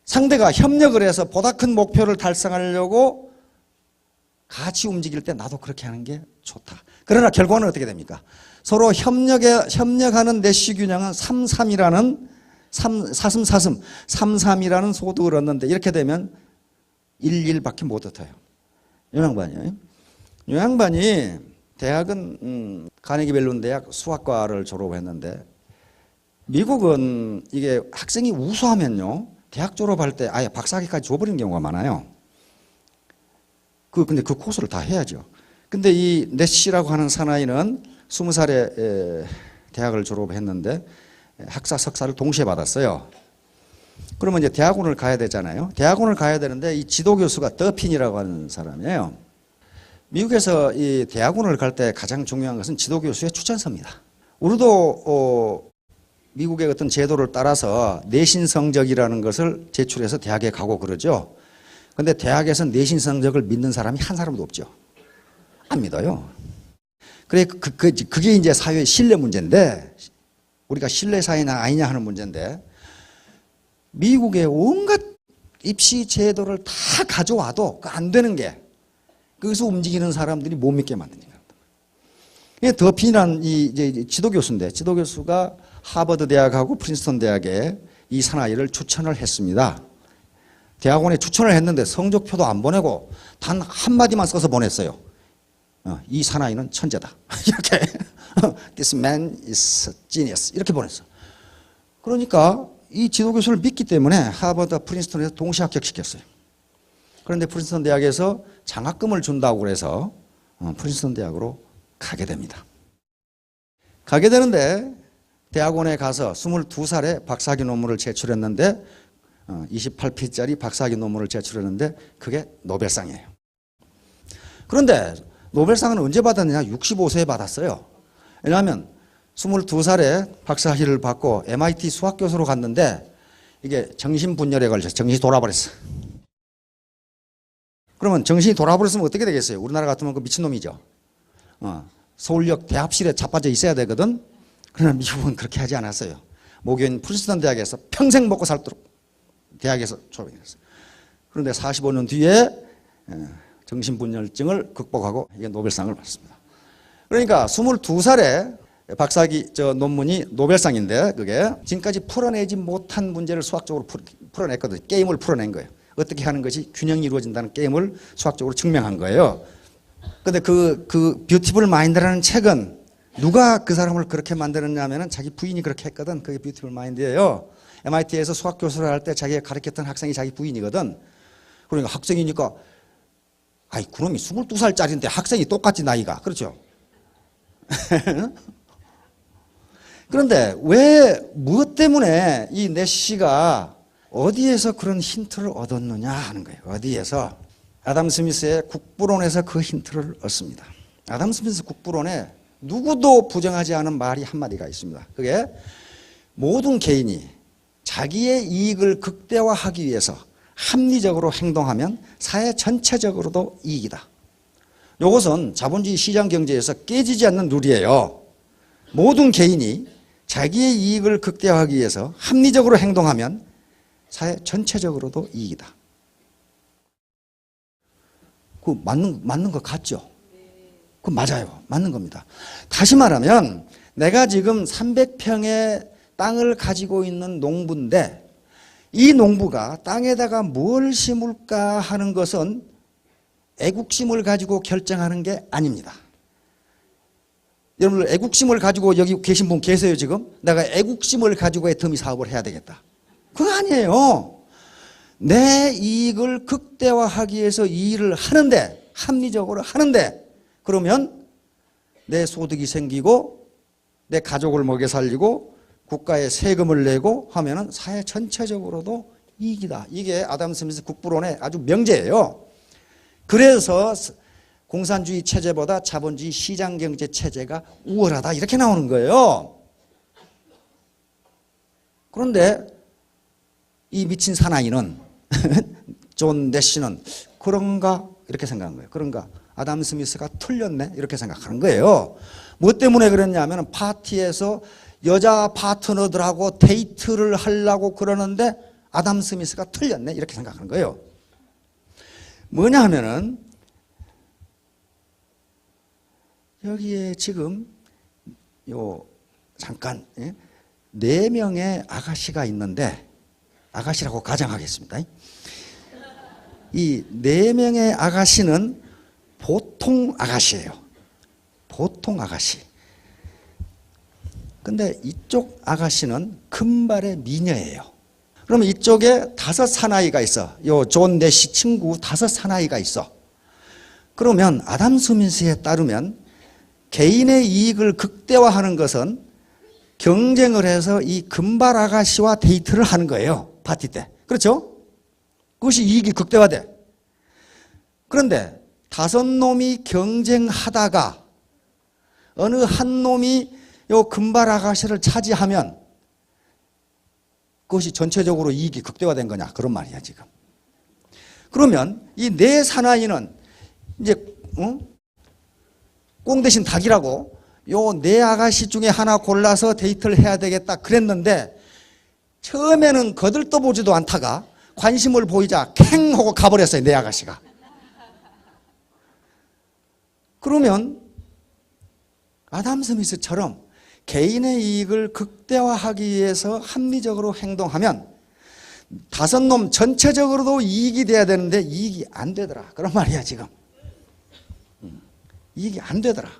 상대가 협력을 해서 보다 큰 목표를 달성하려고 같이 움직일 때 나도 그렇게 하는 게 좋다. 그러나 결과는 어떻게 됩니까? 서로 협력하는 내시 균형은 3-3이라는 사슴 3-3이라는 소득을 얻는데, 이렇게 되면 1-1밖에 못 얻어요. 이 양반이 대학은 카네기 멜론 대학 수학과를 졸업했는데, 미국은 이게 학생이 우수하면요 대학 졸업할 때 아예 박사학위까지 줘버리는 경우가 많아요. 근데 그 코스를 다 해야죠. 근데 이 내시라고 하는 사나이는 20살에 대학을 졸업했는데 학사 석사를 동시에 받았어요. 그러면 이제 대학원을 가야 되잖아요. 대학원을 가야 되는데 이 지도교수가 더핀이라고 하는 사람이에요. 미국에서 이 대학원을 갈 때 가장 중요한 것은 지도교수의 추천서입니다. 우리도 미국의 어떤 제도를 따라서 내신 성적이라는 것을 제출해서 대학에 가고 그러죠. 근데 대학에서 내신 성적을 믿는 사람이 한 사람도 없죠. 안 믿어요. 그래, 그게 이제 사회의 신뢰 문제인데, 우리가 신뢰 사회냐 아니냐 하는 문제인데, 미국의 온갖 입시 제도를 다 가져와도 안 되는 게, 거기서 움직이는 사람들이 못 믿게 만드니까. 더핀이라는 이 지도교수인데, 지도교수가 하버드 대학하고 프린스턴 대학에 이 사나이를 추천을 했습니다. 대학원에 추천을 했는데 성적표도 안 보내고 단 한마디만 써서 보냈어요. 이 사나이는 천재다. 이렇게. This man is genius. 이렇게 보냈어. 그러니까 이 지도교수를 믿기 때문에 하버드, 프린스턴에서 동시 합격시켰어요. 그런데 프린스턴 대학에서 장학금을 준다고 그래서 프린스턴 대학으로 가게 됩니다. 가게 되는데 대학원에 가서 22살에 박사학위 논문을 제출했는데 28페이지짜리 박사학위 논문을 제출했는데 그게 노벨상이에요. 그런데 노벨상은 언제 받았느냐? 65세에 받았어요. 왜냐하면 22살에 박사학위를 받고 MIT 수학교수로 갔는데 이게 정신분열에 걸려서 정신이 돌아버렸어. 그러면 정신이 돌아버렸으면 어떻게 되겠어요? 우리나라 같으면 그 미친놈이죠. 서울역 대합실에 자빠져 있어야 되거든. 그러나 미국은 그렇게 하지 않았어요. 모교인 프린스턴 대학에서 평생 먹고 살도록 대학에서 졸업했어요. 그런데 45년 뒤에 정신분열증을 극복하고 이게 노벨상을 받습니다. 그러니까 22살에 박사학위 논문이 노벨상인데 그게 지금까지 풀어내지 못한 문제를 수학적으로 풀어냈거든요. 게임을 풀어낸 거예요. 어떻게 하는 것이 균형이 이루어진다는 게임을 수학적으로 증명한 거예요. 근데 그 뷰티풀 마인드라는 책은 누가 그 사람을 그렇게 만들었냐면은 자기 부인이 그렇게 했거든. 그게 뷰티풀 마인드예요. MIT에서 수학 교수를 할 때 자기가 가르쳤던 학생이 자기 부인이거든. 그러니까 학생이니까 아이 그놈이 22살짜리인데 학생이 똑같지 나이가. 그렇죠? 그런데 왜 무엇 때문에 이 내시가 어디에서 그런 힌트를 얻었느냐 하는 거예요. 어디에서? 아담 스미스의 국부론에서 그 힌트를 얻습니다. 아담 스미스 국부론에 누구도 부정하지 않은 말이 한마디가 있습니다. 그게 모든 개인이 자기의 이익을 극대화하기 위해서 합리적으로 행동하면 사회 전체적으로도 이익이다. 이것은 자본주의 시장 경제에서 깨지지 않는 룰이에요. 모든 개인이 자기의 이익을 극대화하기 위해서 합리적으로 행동하면 사회 전체적으로도 이익이다. 그 맞는 거 같죠? 그 맞아요. 맞는 겁니다. 다시 말하면 내가 지금 300평의 땅을 가지고 있는 농부인데 이 농부가 땅에다가 뭘 심을까 하는 것은 애국심을 가지고 결정하는 게 아닙니다. 여러분들 애국심을 가지고 여기 계신 분 계세요 지금? 내가 애국심을 가지고 애터미 사업을 해야 되겠다. 그거 아니에요. 내 이익을 극대화하기 위해서 이 일을 하는데 합리적으로 하는데 그러면 내 소득이 생기고 내 가족을 먹여 살리고 국가에 세금을 내고 하면은 사회 전체적으로도 이익이다. 이게 아담 스미스 국부론의 아주 명제예요. 그래서 공산주의 체제보다 자본주의 시장경제 체제가 우월하다 이렇게 나오는 거예요. 그런데 이 미친 사나이는 존 내시는 그런가 이렇게 생각한 거예요. 그런가 아담 스미스가 틀렸네 이렇게 생각하는 거예요. 뭐 때문에 그랬냐면 파티에서 여자 파트너들하고 데이트를 하려고 그러는데 아담 스미스가 틀렸네 이렇게 생각하는 거예요. 뭐냐 하면은 여기에 지금 잠깐 4명의 아가씨가 있는데 아가씨라고 가정하겠습니다. 이 4명의 아가씨는 보통 아가씨예요. 보통 아가씨. 근데 이쪽 아가씨는 금발의 미녀예요. 그러면 이쪽에 5 사나이가 있어. 요 존 내시 친구 5 사나이가 있어. 그러면 아담 스미스에 따르면 개인의 이익을 극대화하는 것은 경쟁을 해서 이 금발 아가씨와 데이트를 하는 거예요. 파티 때. 그렇죠? 그것이 이익이 극대화돼. 그런데 5 놈이 경쟁하다가 어느 한 놈이 요 금발 아가씨를 차지하면 그것이 전체적으로 이익이 극대화된 거냐 그런 말이야 지금. 그러면 이 4 사나이는 이제 꽁 대신 닭이라고 요 4 아가씨 중에 하나 골라서 데이트를 해야 되겠다 그랬는데 처음에는 거들떠보지도 않다가 관심을 보이자 캥 하고 가버렸어요 4 아가씨가. 그러면 아담 스미스처럼 개인의 이익을 극대화하기 위해서 합리적으로 행동하면 5 놈 전체적으로도 이익이 돼야 되는데 이익이 안 되더라 그런 말이야 지금. 이익이 안 되더라.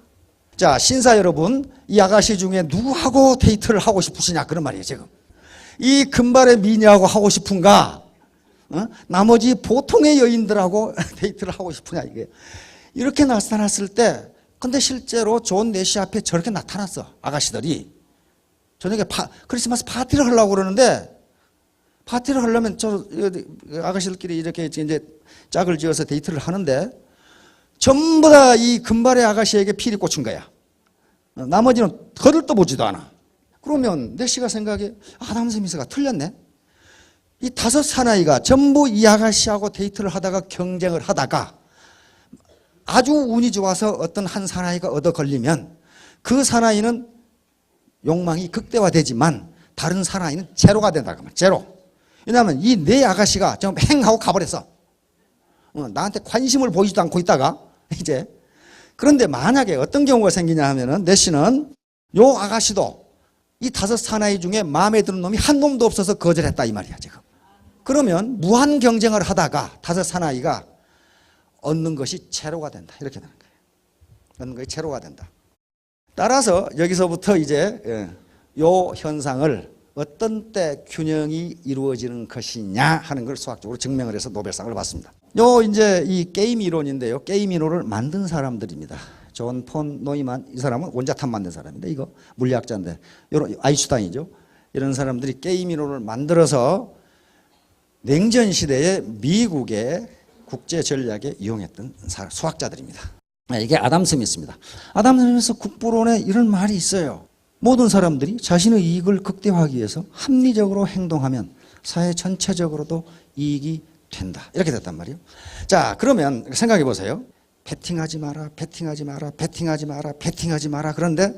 자, 신사 여러분, 이 아가씨 중에 누구하고 데이트를 하고 싶으시냐 그런 말이에요 지금. 이 금발의 미녀하고 하고 싶은가? 나머지 보통의 여인들하고 데이트를 하고 싶으냐 이게. 이렇게 나타났을 때 근데 실제로 존 내시 앞에 저렇게 나타났어 아가씨들이. 저녁에 크리스마스 파티를 하려고 그러는데 파티를 하려면 저 아가씨들끼리 이렇게 이제 짝을 지어서 데이트를 하는데 전부 다 이 금발의 아가씨에게 필이 꽂힌 거야. 나머지는 거들떠보지도 않아. 그러면 내시가 생각해 아담 스미스가 틀렸네. 이 5 사나이가 전부 이 아가씨하고 데이트를 하다가 경쟁을 하다가 아주 운이 좋아서 어떤 한 사나이가 얻어 걸리면 그 사나이는 욕망이 극대화되지만 다른 사나이는 제로가 된다. 제로. 왜냐하면 이 4 아가씨가 좀 행하고 가버렸어. 나한테 관심을 보이지도 않고 있다가 이제 그런데 만약에 어떤 경우가 생기냐 하면은 내시는 요 아가씨도 이 5 사나이 중에 마음에 드는 놈이 한 놈도 없어서 거절했다 이 말이야 지금. 그러면 무한 경쟁을 하다가 5 사나이가 얻는 것이 제로가 된다 이렇게 되는 거예요. 얻는 것이 제로가 된다. 따라서 여기서부터 이제 요 현상을 어떤 때 균형이 이루어지는 것이냐 하는 걸 수학적으로 증명을 해서 노벨상을 받습니다. 요 이제 이 게임 이론인데요. 게임 이론을 만든 사람들입니다. 존 폰 노이만 이 사람은 원자탄 만든 사람인데 이거 물리학자인데 요런 아인슈타인이죠. 이런 사람들이 게임 이론을 만들어서 냉전 시대에 미국의 국제 전략에 이용했던 수학자들입니다. 이게 아담 스미스입니다. 아담 스미스 국부론에 이런 말이 있어요. 모든 사람들이 자신의 이익을 극대화하기 위해서 합리적으로 행동하면 사회 전체적으로도 이익이 된다. 이렇게 됐단 말이에요. 자, 그러면 생각해 보세요. 베팅하지 마라, 베팅하지 마라, 베팅하지 마라, 베팅하지 마라. 그런데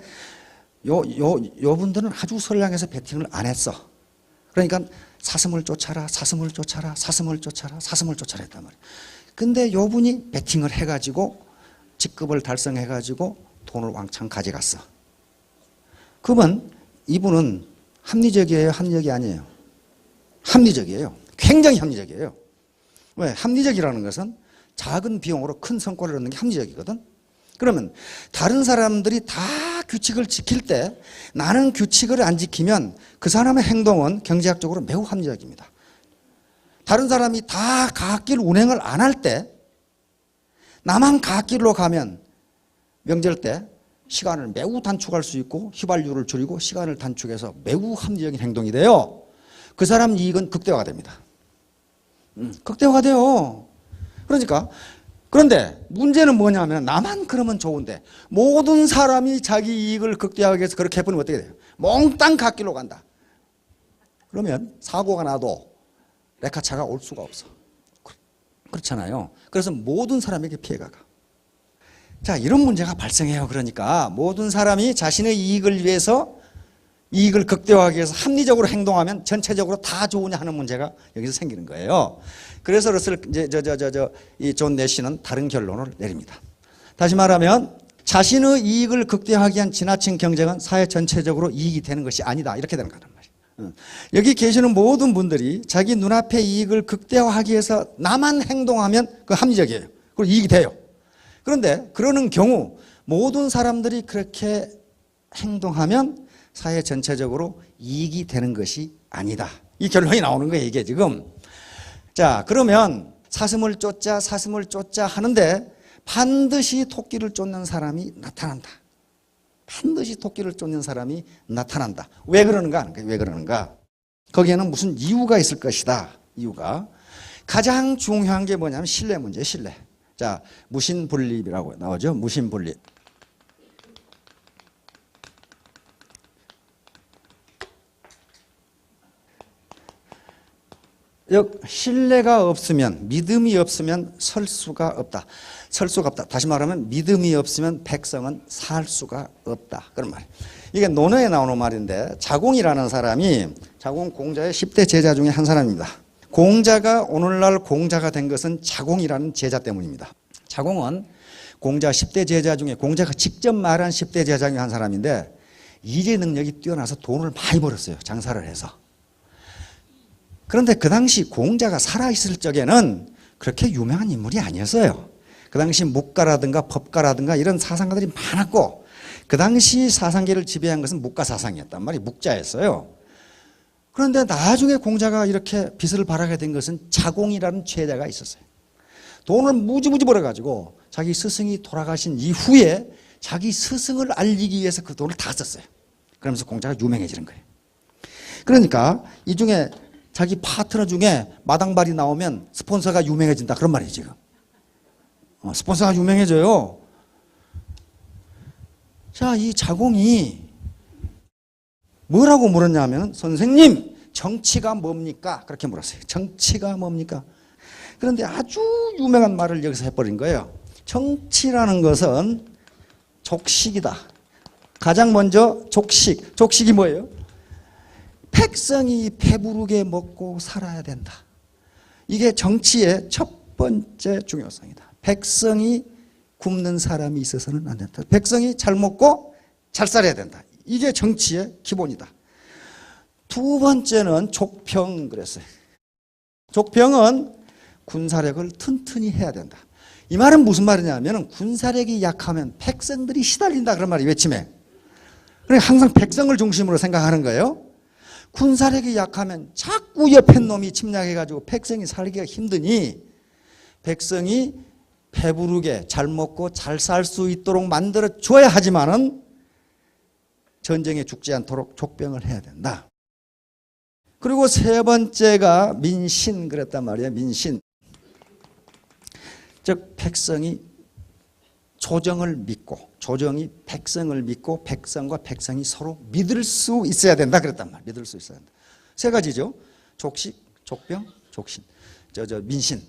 요 분들은 아주 선량해서 베팅을 안 했어. 그러니까 사슴을 쫓아라, 사슴을 쫓아라, 사슴을 쫓아라, 사슴을 쫓아라 했단 말이에요. 근데 요 분이 베팅을 해가지고 직급을 달성해가지고 돈을 왕창 가져갔어. 그러면 이분은 합리적이에요? 합리적이 아니에요? 합리적이에요. 굉장히 합리적이에요. 왜? 합리적이라는 것은 작은 비용으로 큰 성과를 얻는 게 합리적이거든. 그러면 다른 사람들이 다 규칙을 지킬 때 나는 규칙을 안 지키면 그 사람의 행동은 경제학적으로 매우 합리적입니다. 다른 사람이 다 가학길 운행을 안 할 때 나만 가학길로 가면 명절 때 시간을 매우 단축할 수 있고 휘발유를 줄이고 시간을 단축해서 매우 합리적인 행동이 돼요. 그 사람 이익은 극대화가 됩니다. 극대화가 돼요. 그러니까 그런데 문제는 뭐냐면 나만 그러면 좋은데 모든 사람이 자기 이익을 극대화하기 위해서 그렇게 해보면 어떻게 돼요? 몽땅 갓길로 간다. 그러면 사고가 나도 레카차가 올 수가 없어. 그렇잖아요. 그래서 모든 사람에게 피해가 가. 자, 이런 문제가 발생해요. 그러니까 모든 사람이 자신의 이익을 위해서 이익을 극대화하기 위해서 합리적으로 행동하면 전체적으로 다 좋으냐 하는 문제가 여기서 생기는 거예요. 그래서 이 존 내시는 다른 결론을 내립니다. 다시 말하면 자신의 이익을 극대화하기 위한 지나친 경쟁은 사회 전체적으로 이익이 되는 것이 아니다. 이렇게 되는 거란 말이에요. 여기 계시는 모든 분들이 자기 눈앞의 이익을 극대화하기 위해서 나만 행동하면 그 합리적이에요. 그리고 이익이 돼요. 그런데 그러는 경우 모든 사람들이 그렇게 행동하면 사회 전체적으로 이익이 되는 것이 아니다. 이 결론이 나오는 거예요, 이게 지금. 자, 그러면 사슴을 쫓자 하는데 반드시 토끼를 쫓는 사람이 나타난다. 반드시 토끼를 쫓는 사람이 나타난다. 왜 그러는가? 왜 그러는가? 거기에는 무슨 이유가 있을 것이다. 이유가. 가장 중요한 게 뭐냐면 신뢰 문제예요, 신뢰. 자, 무신분립이라고 나오죠. 무신분립. 신뢰가 없으면, 믿음이 없으면 설 수가 없다. 설 수가 없다. 다시 말하면 믿음이 없으면 백성은 살 수가 없다. 그런 말이에요. 이게 논어에 나오는 말인데 자공이라는 사람이 자공 공자의 10대 제자 중에 한 사람입니다. 공자가 오늘날 공자가 된 것은 자공이라는 제자 때문입니다. 자공은 공자 10대 제자 중에 공자가 직접 말한 10대 제자 중에 한 사람인데 이해 능력이 뛰어나서 돈을 많이 벌었어요. 장사를 해서. 그런데 그 당시 공자가 살아있을 적에는 그렇게 유명한 인물이 아니었어요. 그 당시 묵가라든가 법가라든가 이런 사상가들이 많았고 그 당시 사상계를 지배한 것은 묵가 사상이었단 말이에요. 묵자였어요. 그런데 나중에 공자가 이렇게 빚을 발하게 된 것은 자공이라는 죄자가 있었어요. 돈을 무지무지 벌어가지고 자기 스승이 돌아가신 이후에 자기 스승을 알리기 위해서 그 돈을 다 썼어요. 그러면서 공자가 유명해지는 거예요. 그러니까 이 중에 자기 파트너 중에 마당발이 나오면 스폰서가 유명해진다. 그런 말이에요, 지금. 스폰서가 유명해져요. 자, 이 자공이 뭐라고 물었냐면 선생님, 정치가 뭡니까? 그렇게 물었어요. 정치가 뭡니까? 그런데 아주 유명한 말을 여기서 해버린 거예요. 정치라는 것은 족식이다. 가장 먼저 족식. 족식이 뭐예요? 백성이 배부르게 먹고 살아야 된다. 이게 정치의 첫 번째 중요성이다. 백성이 굶는 사람이 있어서는 안 된다. 백성이 잘 먹고 잘 살아야 된다. 이게 정치의 기본이다. 두 번째는 족평 그랬어요. 족평은 군사력을 튼튼히 해야 된다. 이 말은 무슨 말이냐면 군사력이 약하면 백성들이 시달린다 그런 말이 외침에. 그러니까 항상 백성을 중심으로 생각하는 거예요. 군사력이 약하면 자꾸 옆에 놈이 침략해가지고 백성이 살기가 힘드니 백성이 배부르게 잘 먹고 잘 살 수 있도록 만들어 줘야 하지만은 전쟁에 죽지 않도록 족병을 해야 된다. 그리고 세 번째가 민신 그랬단 말이에요. 민신. 즉 백성이 조정을 믿고 조정이 백성을 믿고 백성과 백성이 서로 믿을 수 있어야 된다 그랬단 말이에요. 믿을 수 있어야 된다. 세 가지죠. 족식, 족병, 족신, 민신.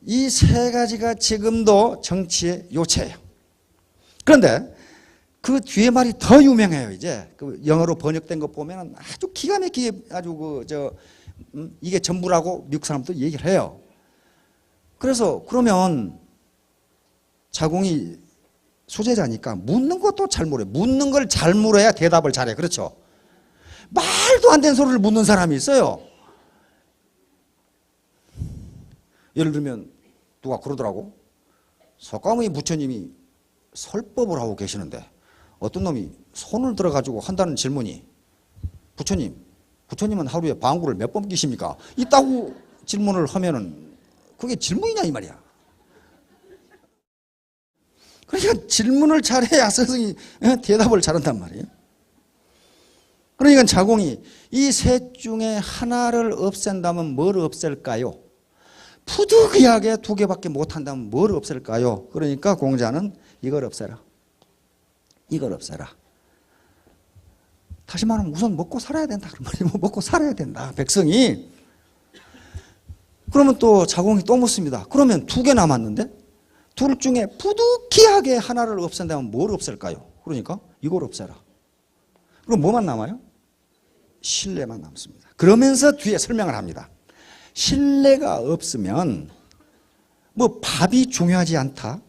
이 세 가지가 지금도 정치의 요체예요. 그런데 그 뒤에 말이 더 유명해요. 이제 그 영어로 번역된 거 보면 아주 기가 막히게 아주 이게 전부라고 미국 사람도 얘기를 해요. 그래서 그러면 자공이 수제자니까 묻는 것도 잘 물어요. 묻는 걸 잘 물어야 대답을 잘해. 그렇죠? 말도 안 되는 소리를 묻는 사람이 있어요. 예를 들면 누가 그러더라고. 석가모니 부처님이 설법을 하고 계시는데 어떤 놈이 손을 들어가지고 한다는 질문이 부처님은 하루에 방구를 몇 번 끼십니까? 있다고 질문을 하면은 그게 질문이냐 이 말이야. 그러니까 질문을 잘해야 스승이 대답을 잘한단 말이에요. 그러니까 자공이 이 셋 중에 하나를 없앤다면 뭘 없앨까요? 부득이하게 두 개밖에 못한다면 뭘 없앨까요? 그러니까 공자는 이걸 없애라. 이걸 없애라. 다시 말하면 우선 먹고 살아야 된다. 먹고 살아야 된다. 백성이. 그러면 또 자공이 또 묻습니다. 그러면 두 개 남았는데 둘 중에 부득이하게 하나를 없앤다면 뭘 없앨까요? 그러니까 이걸 없애라. 그럼 뭐만 남아요? 신뢰만 남습니다. 그러면서 뒤에 설명을 합니다. 신뢰가 없으면 뭐 밥이 중요하지 않다.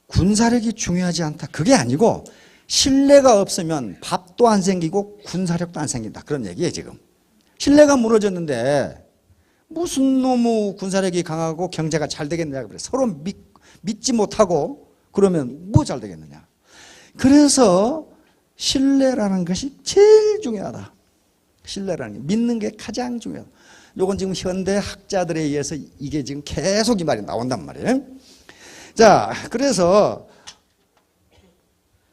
군사력이 중요하지 않다. 그게 아니고 신뢰가 없으면 밥도 안 생기고 군사력도 안 생긴다. 그런 얘기예요 지금. 신뢰가 무너졌는데 무슨 놈의 군사력이 강하고 경제가 잘 되겠느냐. 서로 믿지 못하고 그러면 뭐 잘 되겠느냐. 그래서 신뢰라는 것이 제일 중요하다. 신뢰라는 게 믿는 게 가장 중요하다. 요건 지금 현대 학자들에 의해서 이게 지금 계속 이 말이 나온단 말이에요. 자, 그래서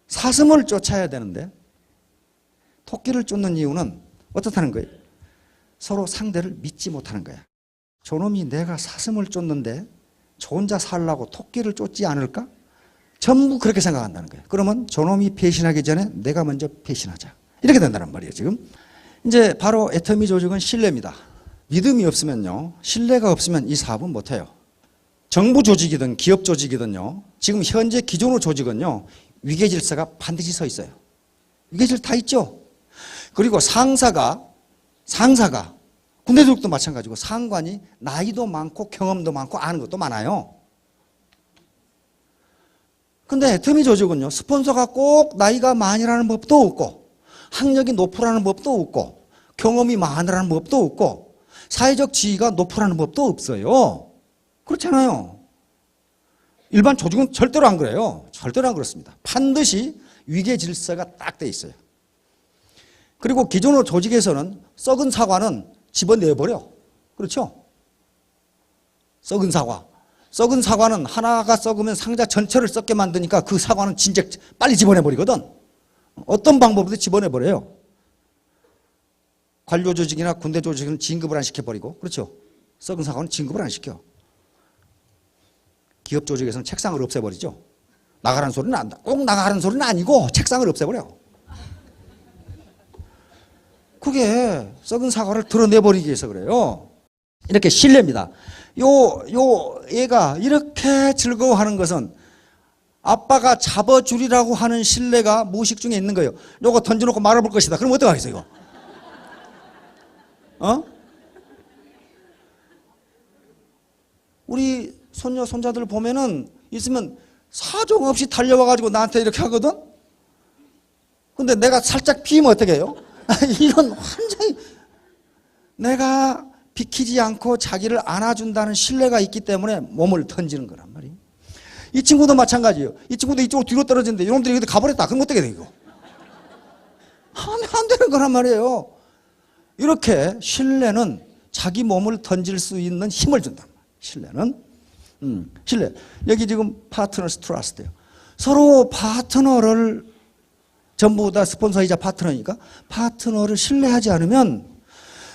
사슴을 쫓아야 되는데 토끼를 쫓는 이유는 어떻다는 거예요? 서로 상대를 믿지 못하는 거야. 저놈이 내가 사슴을 쫓는데 저 혼자 살라고 토끼를 쫓지 않을까? 전부 그렇게 생각한다는 거예요. 그러면 저놈이 배신하기 전에 내가 먼저 배신하자. 이렇게 된다는 말이에요 지금. 이제 바로 애터미 조직은 신뢰입니다. 믿음이 없으면요, 신뢰가 없으면 이 사업은 못해요. 정부 조직이든 기업 조직이든요, 지금 현재 기존의 조직은요, 위계 질서가 반드시 서 있어요. 위계 질서 다 있죠. 그리고 상사가 군대 조직도 마찬가지고 상관이 나이도 많고 경험도 많고 아는 것도 많아요. 근데 애터미 조직은요, 스폰서가 꼭 나이가 많으라는 법도 없고 학력이 높으라는 법도 없고 경험이 많으라는 법도 없고 사회적 지위가 높으라는 법도 없어요. 그렇잖아요. 일반 조직은 절대로 안 그래요. 절대로 안 그렇습니다. 반드시 위계 질서가 딱 돼 있어요. 그리고 기존의 조직에서는 썩은 사과는 집어내버려. 그렇죠? 썩은 사과는 하나가 썩으면 상자 전체를 썩게 만드니까 그 사과는 진짜 빨리 집어내버리거든. 어떤 방법으로도 집어내버려요. 관료 조직이나 군대 조직은 진급을 안 시켜버리고, 그렇죠? 썩은 사과는 진급을 안 시켜. 기업 조직에서는 책상을 없애버리죠. 나가라는 소리는 안, 꼭 나가라는 소리는 아니고 책상을 없애버려. 그게 썩은 사과를 드러내버리기 위해서 그래요. 이렇게 신뢰입니다. 얘가 이렇게 즐거워하는 것은 아빠가 잡아주리라고 하는 신뢰가 무의식 중에 있는 거예요. 요거 던져놓고 말아볼 것이다. 그럼 어떡하겠어 이거? 우리 손녀, 손자들 보면은 있으면 사정없이 달려와가지고 나한테 이렇게 하거든? 근데 내가 살짝 비면 어떻게 해요? 이건 완전히 내가 비키지 않고 자기를 안아준다는 신뢰가 있기 때문에 몸을 던지는 거란 말이에요. 이 친구도 마찬가지예요. 이 친구도 이쪽으로 뒤로 떨어지는데 이놈들이 여기 가버렸다. 그럼 어떻게 돼, 이거? 하면 안 되는 거란 말이에요. 이렇게 신뢰는 자기 몸을 던질 수 있는 힘을 준다. 신뢰는. 신뢰. 여기 지금 파트너스 트러스트예요. 서로 파트너를 전부 다 스폰서이자 파트너니까 파트너를 신뢰하지 않으면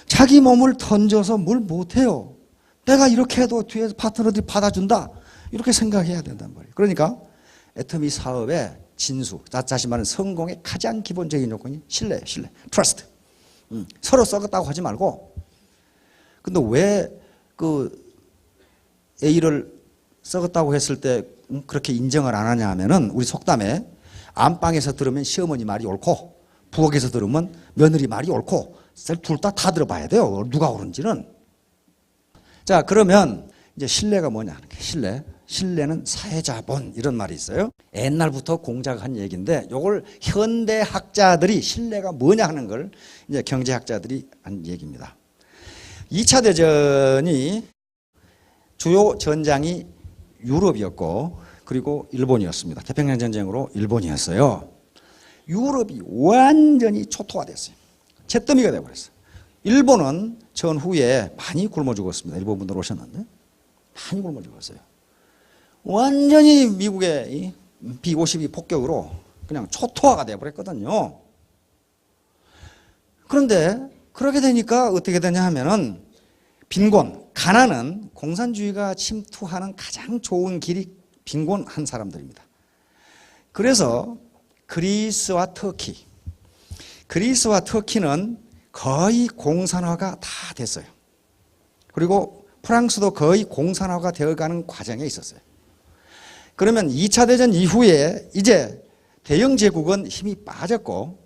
자기 몸을 던져서 뭘 못해요. 내가 이렇게 해도 뒤에서 파트너들이 받아준다. 이렇게 생각해야 된단 말이에요. 그러니까 애터미 사업의 진수, 다시 말하는 성공의 가장 기본적인 요건이 신뢰예요. 신뢰. 트러스트. 서로 썩었다고 하지 말고. 근데 왜 그 A를 썩었다고 했을 때 그렇게 인정을 안 하냐 하면은 우리 속담에 안방에서 들으면 시어머니 말이 옳고 부엌에서 들으면 며느리 말이 옳고 둘 다 들어봐야 돼요. 누가 옳은지는. 자, 그러면 이제 신뢰가 뭐냐 하는 게 신뢰. 신뢰는 사회자본 이런 말이 있어요. 옛날부터 공작한 얘기인데 이걸 현대학자들이 신뢰가 뭐냐 하는 걸 이제 경제학자들이 한 얘기입니다. 2차 대전이 주요 전장이 유럽이었고 그리고 일본이었습니다. 태평양 전쟁으로 일본이었어요. 유럽이 완전히 초토화됐어요. 잿더미가 되어버렸어요. 일본은 전후에 많이 굶어 죽었습니다. 일본 분들 오셨는데 많이 굶어 죽었어요. 완전히 미국의 B-52 폭격으로 그냥 초토화가 되어버렸거든요. 그런데 그렇게 되니까 어떻게 되냐 하면은 빈곤, 가난은 공산주의가 침투하는 가장 좋은 길이 빈곤한 사람들입니다. 그래서 그리스와 터키는 거의 공산화가 다 됐어요. 그리고 프랑스도 거의 공산화가 되어가는 과정에 있었어요. 그러면 2차 대전 이후에 이제 대영 제국은 힘이 빠졌고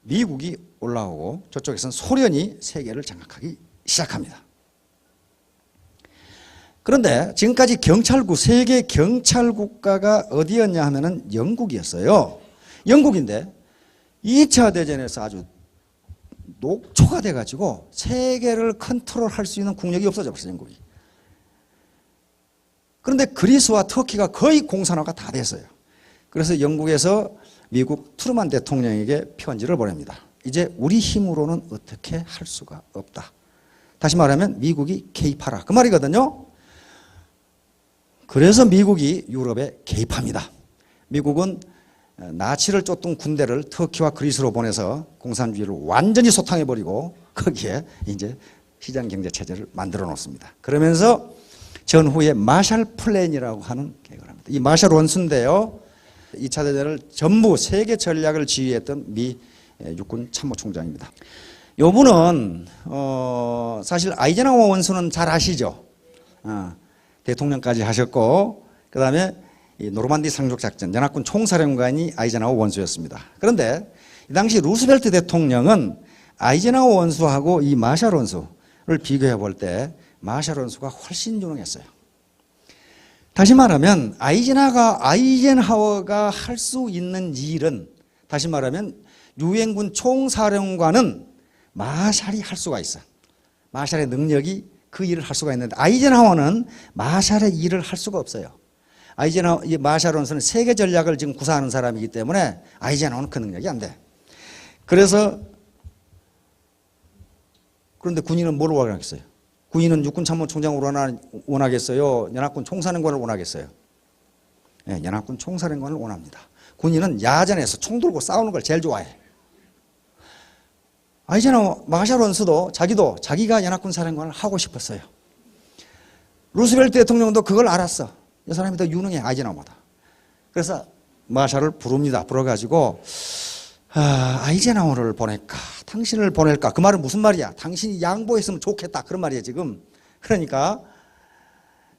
미국이 올라오고 저쪽에서는 소련이 세계를 장악하기 시작합니다. 그런데 지금까지 세계 경찰 국가가 어디였냐 하면은 영국이었어요. 영국인데 2차 대전에서 아주 녹초가 돼가지고 세계를 컨트롤할 수 있는 국력이 없어져 버렸어요, 영국이. 그런데 그리스와 터키가 거의 공산화가 다 됐어요. 그래서 영국에서 미국 트루만 대통령에게 편지를 보냅니다. 이제 우리 힘으로는 어떻게 할 수가 없다. 다시 말하면 미국이 개입하라. 그 말이거든요. 그래서 미국이 유럽에 개입합니다. 미국은 나치를 쫓던 군대를 터키와 그리스로 보내서 공산주의를 완전히 소탕해버리고 거기에 이제 시장경제체제를 만들어 놓습니다. 그러면서 전후에 마샬 플랜이라고 하는 계획을 합니다. 이 마샬 원수인데요. 2차 대전을 전부 세계 전략을 지휘했던 미 육군 참모총장입니다. 이분은 사실 아이젠하워 원수는 잘 아시죠? 대통령까지 하셨고 그 다음에 노르만디 상륙작전 연합군 총사령관이 아이젠하워 원수였습니다. 그런데 이 당시 루스벨트 대통령은 아이젠하워 원수하고 이 마샬 원수를 비교해 볼 때 마샬 원수가 훨씬 유능했어요. 다시 말하면 아이젠하워가 할 수 있는 일은 다시 말하면 유엔군 총사령관은 마샬이 할 수가 있어. 마샬의 능력이 그 일을 할 수가 있는데 아이젠하워는 마샬의 일을 할 수가 없어요. 마샬 원수는 세계 전략을 지금 구사하는 사람이기 때문에 아이젠하워는 그 능력이 안 돼. 그런데 군인은 뭘 원하겠어요? 군인은 육군 참모총장을 원하겠어요? 연합군 총사령관을 원하겠어요? 네, 연합군 총사령관을 원합니다. 군인은 야전에서 총 들고 싸우는 걸 제일 좋아해. 아이젠하워 마샬 원수도 자기가 연합군 사령관을 하고 싶었어요. 루스벨트 대통령도 그걸 알았어. 이 사람이 더 유능해, 아이젠하워보다. 그래서 마샬을 부릅니다. 불러가지고 아이젠하워를 보낼까 당신을 보낼까. 그 말은 무슨 말이야? 당신이 양보했으면 좋겠다 그런 말이에요 지금. 그러니까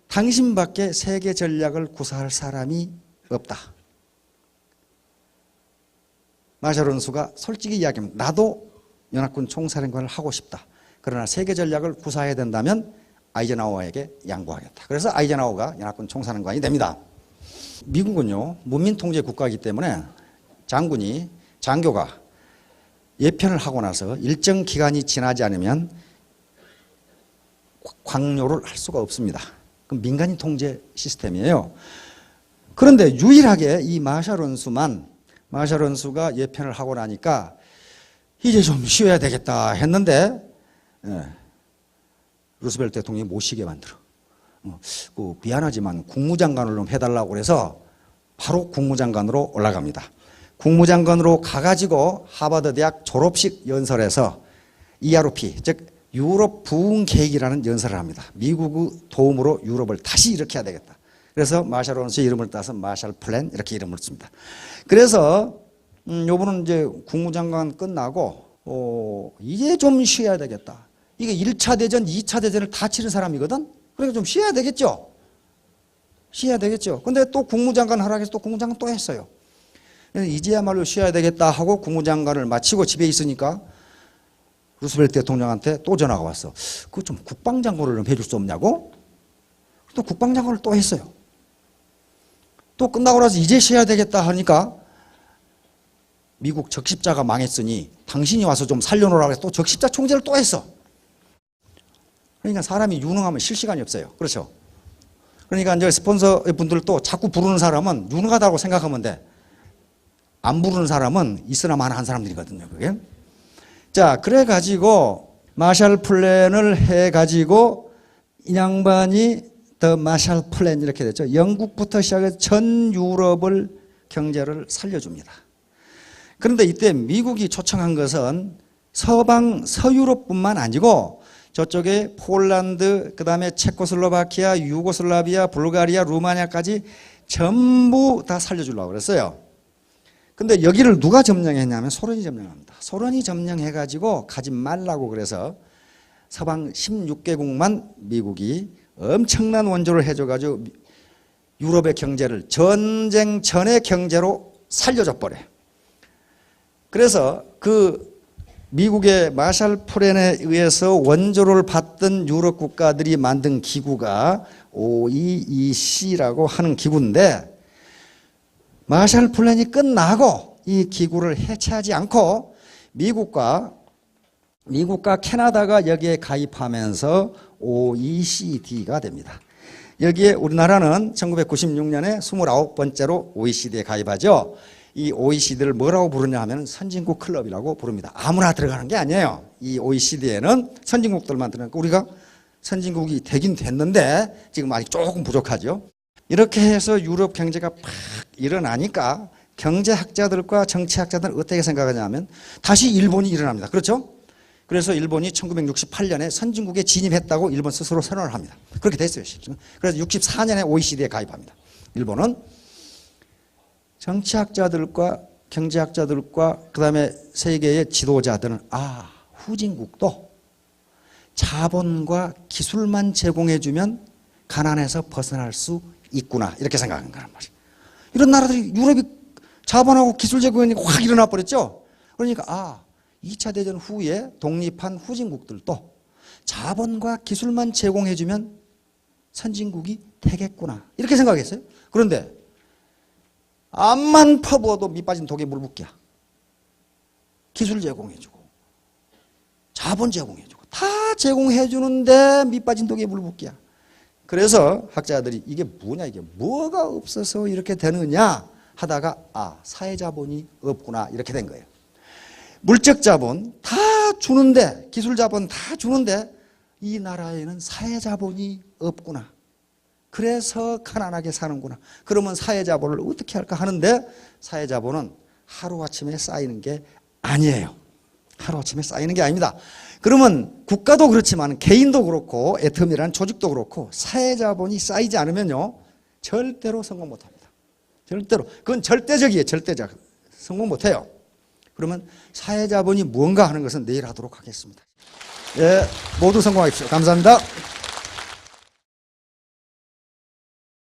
당신밖에 세계 전략을 구사할 사람이 없다. 마샬 원수가 솔직히 이야기하면 나도 연합군 총사령관을 하고 싶다. 그러나 세계 전략을 구사해야 된다면 아이젠하워에게 양보하겠다. 그래서 아이젠하워가 연합군 총사령관이 됩니다. 미국은요, 문민통제 국가이기 때문에 장교가 예편을 하고 나서 일정 기간이 지나지 않으면 광요를 할 수가 없습니다. 그럼 민간인 통제 시스템이에요. 그런데 유일하게 이 마샬 원수가 예편을 하고 나니까 이제 좀 쉬어야 되겠다 했는데 루스벨트 대통령이 못 쉬게 만들어. 미안하지만 국무장관을 좀 해달라고 그래서 바로 국무장관으로 올라갑니다. 국무장관으로 가가지고 하버드 대학 졸업식 연설에서 ERP, 즉 유럽 부흥 계획이라는 연설을 합니다. 미국의 도움으로 유럽을 다시 일으켜야 되겠다. 그래서 마샬 원수의 이름을 따서 마샬 플랜 이렇게 이름을 씁니다. 그래서 요번은 이제 국무장관 끝나고 이제 좀 쉬어야 되겠다. 이게 1차 대전, 2차 대전을 다 치른 사람이거든. 그러니까 좀 쉬어야 되겠죠. 근데 또 국무장관 하락해서 또 국무장관 또 했어요. 이제야말로 쉬어야 되겠다 하고 국무장관을 마치고 집에 있으니까 루스벨트 대통령한테 또 전화가 왔어. 그거 좀 국방장관을 좀 해줄 수 없냐고? 또 국방장관을 또 했어요. 또 끝나고 나서 이제 쉬어야 되겠다 하니까 미국 적십자가 망했으니 당신이 와서 좀 살려놓으라고 해서 또 적십자 총재를 또 했어. 그러니까 사람이 유능하면 쉴 시간이 없어요. 그렇죠? 그러니까 이제 스폰서 분들도 자꾸 부르는 사람은 유능하다고 생각하면 돼. 안 부르는 사람은 있으나 마나 한 사람들이거든요. 그게. 자, 그래가지고 마샬 플랜을 해가지고 이 양반이 더 마샬 플랜 이렇게 됐죠. 영국부터 시작해서 전 유럽을 경제를 살려줍니다. 그런데 이때 미국이 초청한 것은 서유럽뿐만 아니고 저쪽에 폴란드, 그 다음에 체코슬로바키아, 유고슬라비아, 불가리아, 루마니아까지 전부 다 살려주려고 그랬어요. 근데 여기를 누가 점령했냐면 소련이 점령합니다. 소련이 점령해가지고 가지 말라고 그래서 서방 16개국만 미국이 엄청난 원조를 해줘가지고 유럽의 경제를 전쟁 전의 경제로 살려줘 버려요. 그래서 그 미국의 마샬 플랜에 의해서 원조를 받던 유럽 국가들이 만든 기구가 OEC라고 하는 기구인데 마샬 플랜이 끝나고 이 기구를 해체하지 않고 미국과 캐나다가 여기에 가입하면서 OECD가 됩니다. 여기에 우리나라는 1996년에 29번째로 OECD에 가입하죠. 이 OECD를 뭐라고 부르냐 하면 선진국 클럽이라고 부릅니다. 아무나 들어가는 게 아니에요. 이 OECD에는 선진국들만 들어가니까 우리가 선진국이 되긴 됐는데 지금 아직 조금 부족하죠. 이렇게 해서 유럽 경제가 팍 일어나니까 경제학자들과 정치학자들은 어떻게 생각하냐면 다시 일본이 일어납니다. 그렇죠? 그래서 일본이 1968년에 선진국에 진입했다고 일본 스스로 선언을 합니다. 그렇게 됐어요. 그래서 64년에 OECD에 가입합니다. 일본은 정치학자들과 경제학자들과 그다음에 세계의 지도자들은 후진국도 자본과 기술만 제공해주면 가난에서 벗어날 수 있구나 이렇게 생각하는 거란 말이에요. 이런 나라들이 유럽이 자본하고 기술 제공이 확 일어나 버렸죠. 그러니까 2차 대전 후에 독립한 후진국들도 자본과 기술만 제공해주면 선진국이 되겠구나 이렇게 생각했어요. 그런데 암만 퍼부어도 밑빠진 독에 물 붓기야. 기술 제공해주고 자본 제공해주고 다 제공해주는데 밑빠진 독에 물 붓기야. 그래서 학자들이 이게 뭐냐, 이게 뭐가 없어서 이렇게 되느냐 하다가 사회자본이 없구나 이렇게 된 거예요. 물적 자본 다 주는데, 기술 자본 다 주는데 이 나라에는 사회자본이 없구나. 그래서 가난하게 사는구나. 그러면 사회자본을 어떻게 할까 하는데 사회자본은 하루아침에 쌓이는 게 아니에요. 하루아침에 쌓이는 게 아닙니다. 그러면 국가도 그렇지만 개인도 그렇고 애텀이라는 조직도 그렇고 사회자본이 쌓이지 않으면요 절대로 성공 못합니다. 절대로. 그건 절대적이에요. 절대적. 성공 못해요. 그러면 사회자본이 무언가 하는 것은 내일 하도록 하겠습니다. 예, 모두 성공하십시오. 감사합니다.